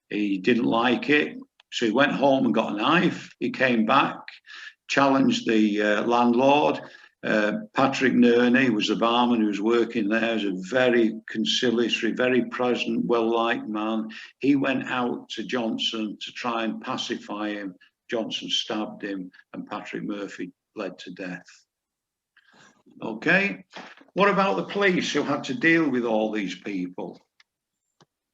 He didn't like it, so he went home and got a knife. He came back, challenged the landlord. Patrick Nerney was the barman who was working there. He was a very conciliatory, very present, well-liked man. He went out to Johnson to try and pacify him. Johnson stabbed him, and Patrick Murphy bled to death. Okay, what about the police who had to deal with all these people?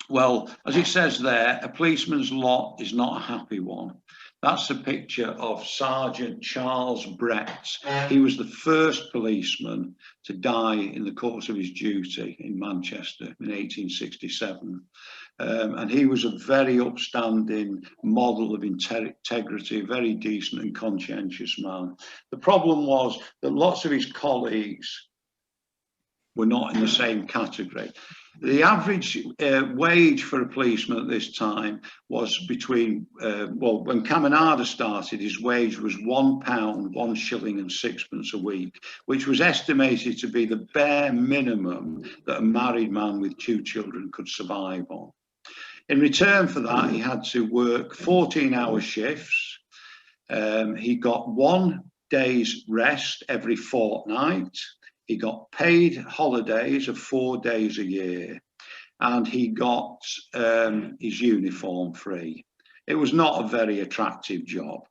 Well, as it says there, a policeman's lot is not a happy one. That's a picture of Sergeant Charles Brett. He was the first policeman to die in the course of his duty in Manchester in 1867. And he was a very upstanding model of integrity, very decent and conscientious man. The problem was that lots of his colleagues were not in the same category. The average wage for a policeman at this time was between, when Caminada started, his wage was £1, 1 shilling and 6pence a week, which was estimated to be the bare minimum that a married man with 2 children could survive on. In return for that, he had to work 14-hour shifts. He got 1 day's rest every fortnight. He got paid holidays of 4 days a year, and he got his uniform free. It was not a very attractive job.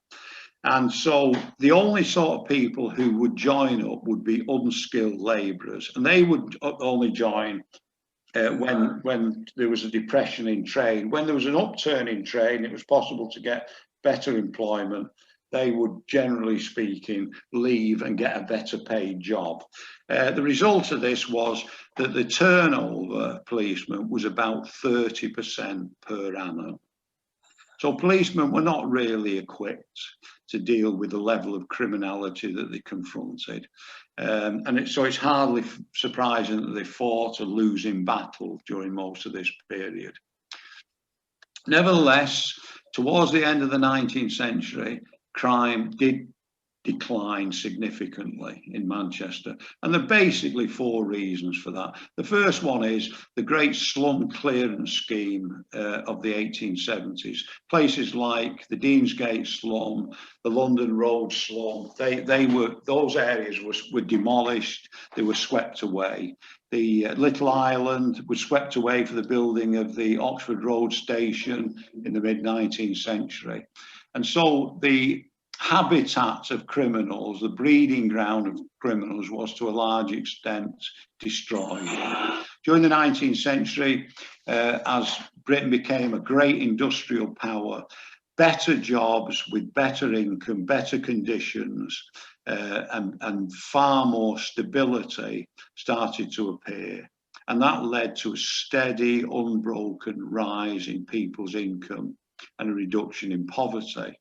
And so the only sort of people who would join up would be unskilled labourers, and they would only join when there was a depression in trade. When there was an upturn in trade, it was possible to get better employment. They would, generally speaking, leave and get a better paid job. The result of this was that the turnover policemen was about 30% per annum. So policemen were not really equipped to deal with the level of criminality that they confronted. So it's hardly surprising that they fought a losing battle during most of this period. Nevertheless, towards the end of the 19th century, crime did decline significantly in Manchester, and there are basically 4 reasons for that. The first one is the great slum clearance scheme of the 1870s. Places like the Deansgate slum, the London Road slum, those areas were demolished, they were swept away. The Little Island was swept away for the building of the Oxford Road station in the mid-19th century. And so the habitat of criminals, the breeding ground of criminals, was to a large extent destroyed. During the 19th century, as Britain became a great industrial power, better jobs with better income, better conditions, and far more stability started to appear. And that led to a steady, unbroken rise in people's income and a reduction in poverty.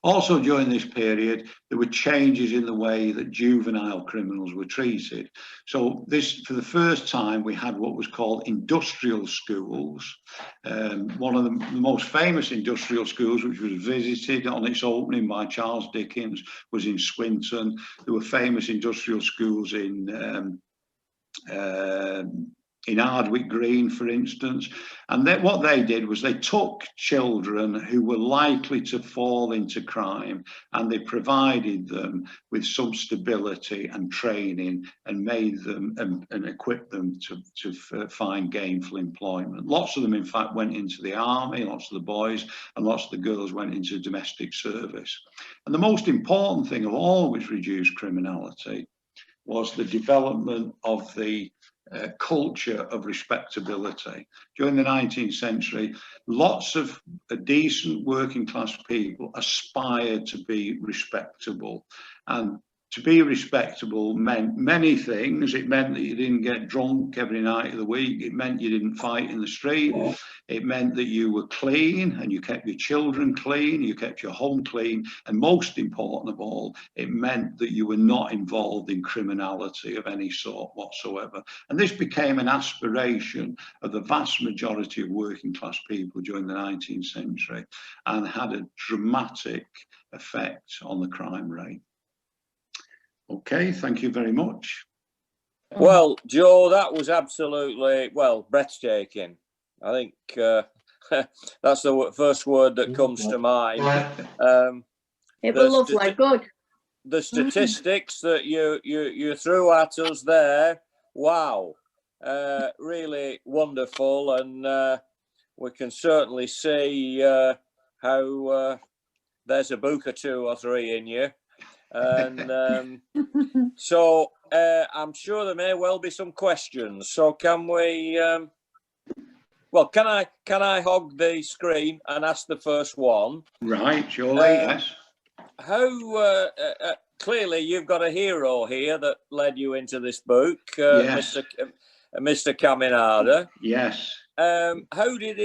Also, during this period, there were changes in the way that juvenile criminals were treated. So this, for the first time, we had what was called industrial schools. One of the most famous industrial schools, which was visited on its opening by Charles Dickens, was in Swinton. There were famous industrial schools in Ardwick Green, for instance. And what they did was they took children who were likely to fall into crime, and they provided them with some stability and training, and made them and equipped them to find gainful employment. Lots of them, in fact, went into the army, lots of the boys, and lots of the girls went into domestic service. And the most important thing of all which reduced criminality was the development of the culture of respectability. During the 19th century, lots of decent working class people aspired to be respectable. And to be respectable meant many things. It meant that you didn't get drunk every night of the week. It meant you didn't fight in the street. It meant that you were clean and you kept your children clean, you kept your home clean. And most important of all, it meant that you were not involved in criminality of any sort whatsoever. And this became an aspiration of the vast majority of working class people during the 19th century, and had a dramatic effect on the crime rate. Okay, thank you very much. Well, Joe, that was absolutely, well, breathtaking. I think that's the first word that comes to mind. It will look like good. The statistics that you threw at us there, wow, really wonderful, and we can certainly see how there's a book or two or three in you. And so I'm sure there may well be some questions. So can we? Well, can I hog the screen and ask the first one? Right, surely, yes. How clearly you've got a hero here that led you into this book, yes. Mr. Caminada. Yes. How did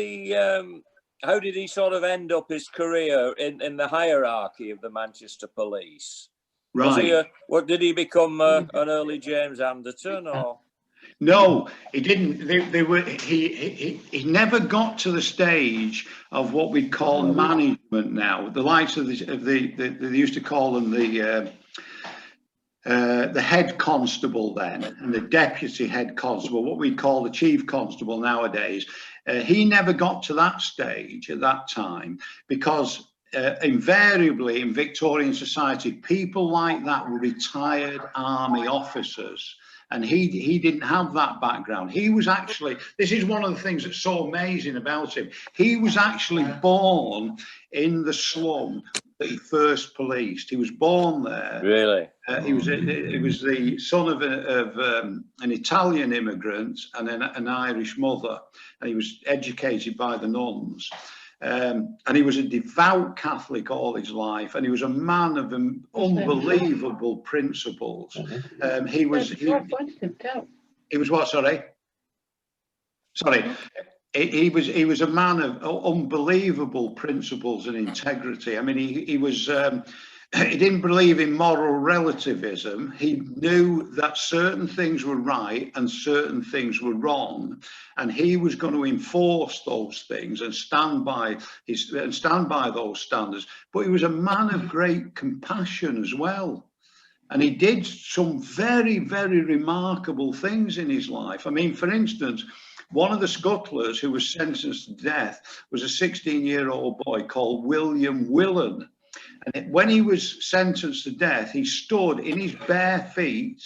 he sort of end up his career in the hierarchy of the Manchester Police? Right. What did he become an early James Anderton, or? No, he didn't. He never got to the stage of what we call management now. The likes of they used to call them the head constable then, and the deputy head constable, what we call the chief constable nowadays. He never got to that stage at that time, because invariably in Victorian society, people like that were retired army officers. And he didn't have that background. He was actually, this is one of the things that's so amazing about him. He was actually born in the slum that he first policed. He was born there. Really? He was the son of an Italian immigrant and an Irish mother. And he was educated by the nuns. And he was a devout Catholic all his life, and he was a man of unbelievable principles. He was what? Sorry. He was a man of unbelievable principles and integrity. I mean, he was. He didn't believe in moral relativism. He knew that certain things were right and certain things were wrong, and he was going to enforce those things and stand by those standards. But he was a man of great compassion as well, and he did some very, very remarkable things in his life. I mean, for instance, one of the Scuttlers who was sentenced to death was a 16-year-old boy called William Willan. And when he was sentenced to death, he stood in his bare feet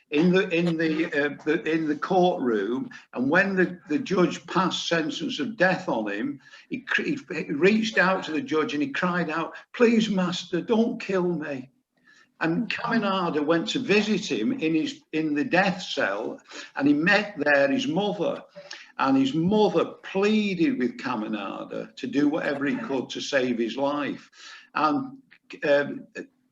in the courtroom, and when the judge passed sentence of death on him, he reached out to the judge and he cried out, "Please, master, don't kill me." And Caminada went to visit him in the death cell, and he met there his mother. And his mother pleaded with Caminada to do whatever he could to save his life. And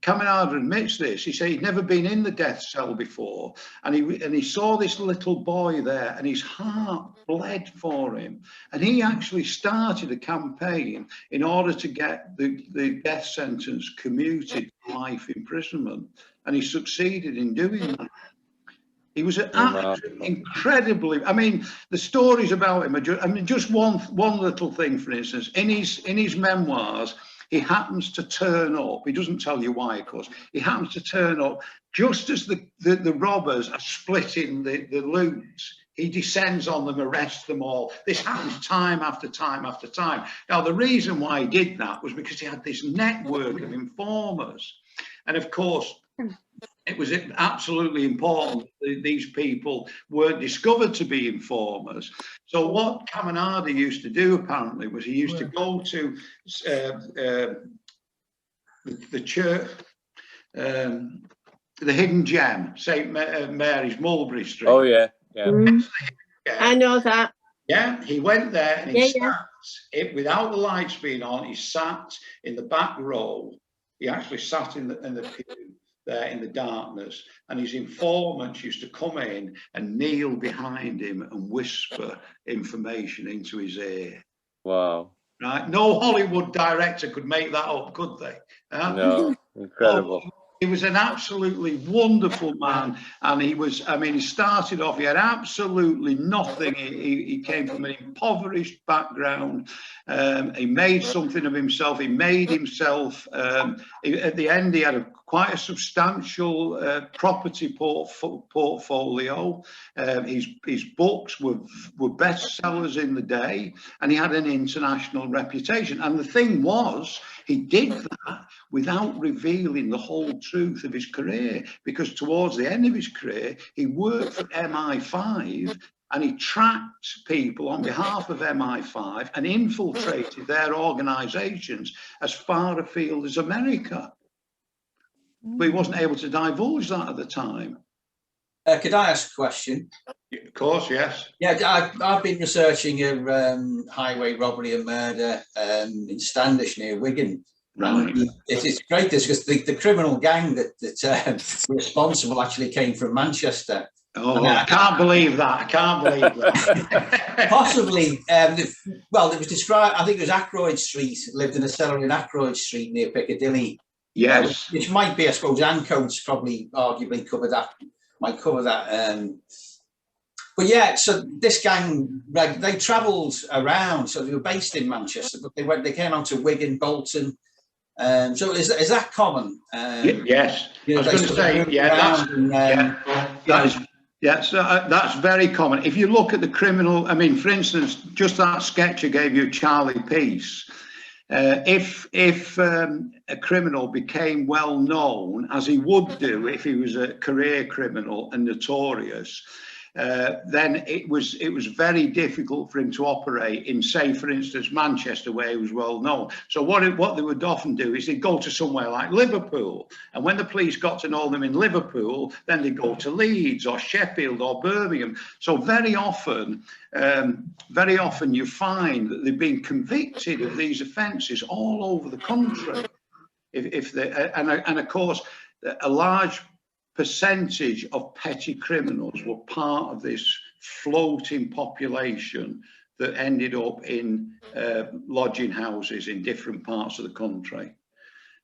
Caminada admits this. He said he'd never been in the death cell before, and he saw this little boy there, and his heart bled for him. And he actually started a campaign in order to get the death sentence commuted to life imprisonment, and he succeeded in doing that. He was an incredibly, I mean, the stories about him are just, I mean, just one little thing, for instance, in his memoirs, he happens to turn up. He doesn't tell you why, of course. He happens to turn up just as the robbers are splitting the loot. He descends on them, arrests them all. This happens time after time after time. Now, the reason why he did that was because he had this network of informers. And of course, it was absolutely important that these people weren't discovered to be informers. So what Caminada used to do, apparently, was he used to go to the church, the Hidden Gem, St. Mary's, Mulberry Street. Oh, yeah, yeah. I know that. Yeah, he went there and he sat, without the lights being on, he sat in the back row. He actually sat in the pew there in the darkness, and his informants used to come in and kneel behind him and whisper information into his ear. Wow. Right? No Hollywood director could make that up, could they? No, incredible. He was an absolutely wonderful man, and he was, I mean, he started off, he had absolutely nothing. He came from an impoverished background. He made something of himself. He made himself, at the end, he had quite a substantial property portfolio. His books were bestsellers in the day, and he had an international reputation. And the thing was, he did that without revealing the whole truth of his career, because towards the end of his career, he worked for MI5 and he tracked people on behalf of MI5 and infiltrated their organizations as far afield as America. But he wasn't able to divulge that at the time. Could I ask a question? Of course, yes. Yeah, I've been researching a highway robbery and murder in Standish near Wigan. Right. It's great because the criminal gang that responsible actually came from Manchester. Oh, I can't believe that. I can't believe that. Possibly, well, it was described, I think it was Ackroyd Street, lived in a cellar in Ackroyd Street near Piccadilly. Yes. Which might be, I suppose, Ancoats probably arguably cover that, might cover that. But yeah, so this gang, they travelled around, so they were based in Manchester, but they came out to Wigan, Bolton. So is that common? Yes. You know, I was going to say, that's very common. If you look at the criminal, I mean, for instance, just that sketch I gave you, Charlie Peace. If a criminal became well known, as he would do if he was a career criminal and notorious, then it was very difficult for him to operate in, say, for instance, Manchester, where he was well known. So what they would often do is they'd go to somewhere like Liverpool, and when the police got to know them in Liverpool, then they'd go to Leeds or Sheffield or Birmingham. So very often you find that they've been convicted of these offences all over the country. And of course, a large percentage of petty criminals were part of this floating population that ended up in lodging houses in different parts of the country.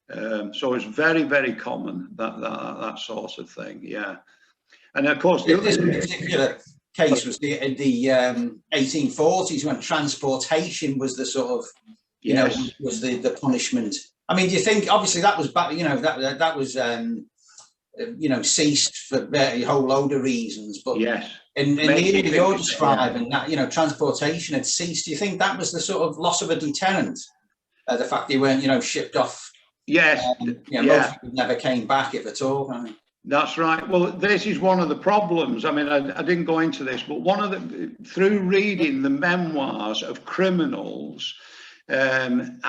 So it's very, very common, that sort of thing, yeah. And of course, this particular case was the 1840s, when transportation was the sort of, you know, was the punishment. I mean, do you think, obviously that was back, you know, that was you know, ceased for a whole load of reasons, but in the area you're describing, that, you know, transportation had ceased. Do you think that was the sort of loss of a deterrent? The fact they weren't, you know, shipped off. Yes. You know, most people never came back, if at all. I mean. That's right. Well, this is one of the problems. I mean, I didn't go into this, but through reading the memoirs of criminals and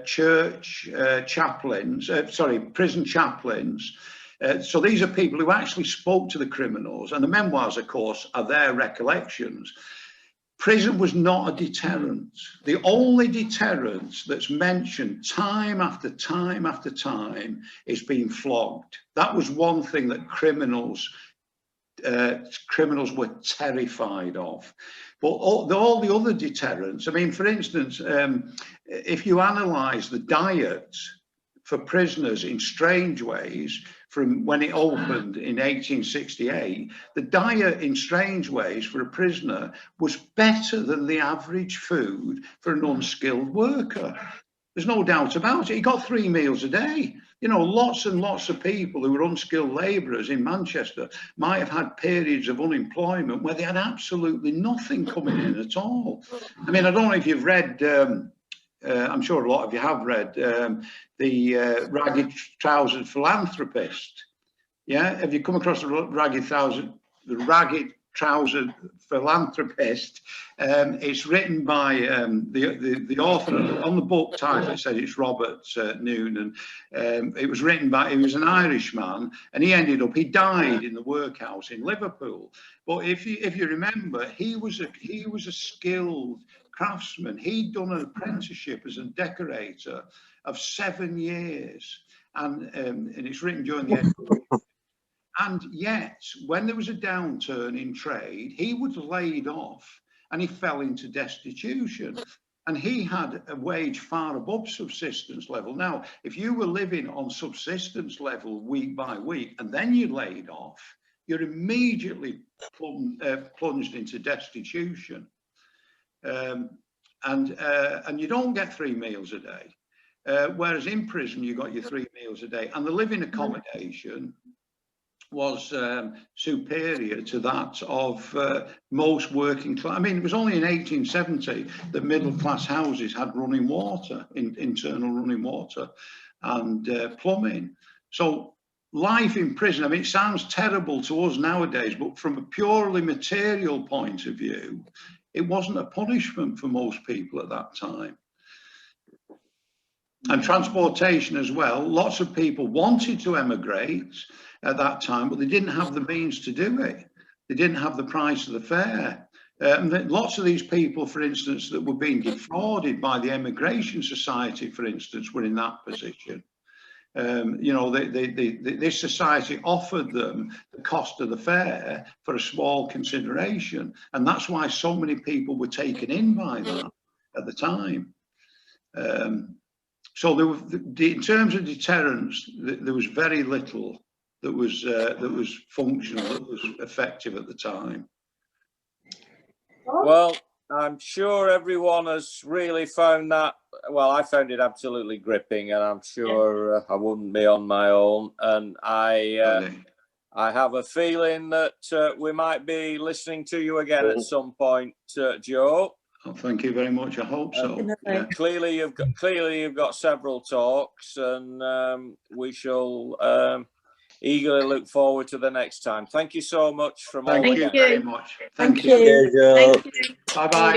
church chaplains, prison chaplains. So these are people who actually spoke to the criminals, and the memoirs, of course, are their recollections. prison was not a deterrent. The only deterrent that's mentioned time after time after time is being flogged. That was one thing that criminals were terrified of. But all the other deterrents, I mean, for instance, if you analyse the diet for prisoners in Strangeways from when it opened in 1868, the diet in Strangeways for a prisoner was better than the average food for an unskilled worker. There's no doubt about it. He got 3 meals a day. You know, lots and lots of people who were unskilled labourers in Manchester might have had periods of unemployment where they had absolutely nothing coming in at all. I mean, I don't know if you've read, I'm sure a lot of you have read, the Ragged Trousered Philanthropist. Yeah, have you come across the Ragged Trousered Philanthropist? It's written by the author on the book title. It said it's Robert Noon, and it was written by, he was an Irishman, and he died in the workhouse in Liverpool. But if you remember, he was a skilled craftsman. He'd done an apprenticeship as a decorator of 7 years, and it's written during the and yet, when there was a downturn in trade, he was laid off and he fell into destitution. And he had a wage far above subsistence level. Now, if you were living on subsistence level week by week and then you're laid off, you're immediately plunged into destitution. And you don't get 3 meals a day. Whereas in prison, you got your 3 meals a day. And the living accommodation was superior to that of most working class. I mean, it was only in 1870 that middle class houses had running water, internal running water and plumbing. So life in prison, I mean, it sounds terrible to us nowadays, but from a purely material point of view, it wasn't a punishment for most people at that time. And transportation as well. Lots of people wanted to emigrate at that time, but they didn't have the means to do it. They didn't have the price of the fare. Lots of these people, for instance, that were being defrauded by the Emigration Society, for instance, were in that position. You know, this society offered them the cost of the fare for a small consideration. And that's why so many people were taken in by that at the time. So there were, in terms of deterrence, there was very little that was functional, that was effective at the time. Well, I'm sure everyone has really found that. Well, I found it absolutely gripping, and I'm sure I wouldn't be on my own. And I have a feeling that we might be listening to you again at some point, Joe. Oh, thank you very much. I hope so. Yeah. Clearly, you've got several talks, and we shall eagerly look forward to the next time. Thank you so much from all. Thank you very much. Thank you. Thank you. Bye bye.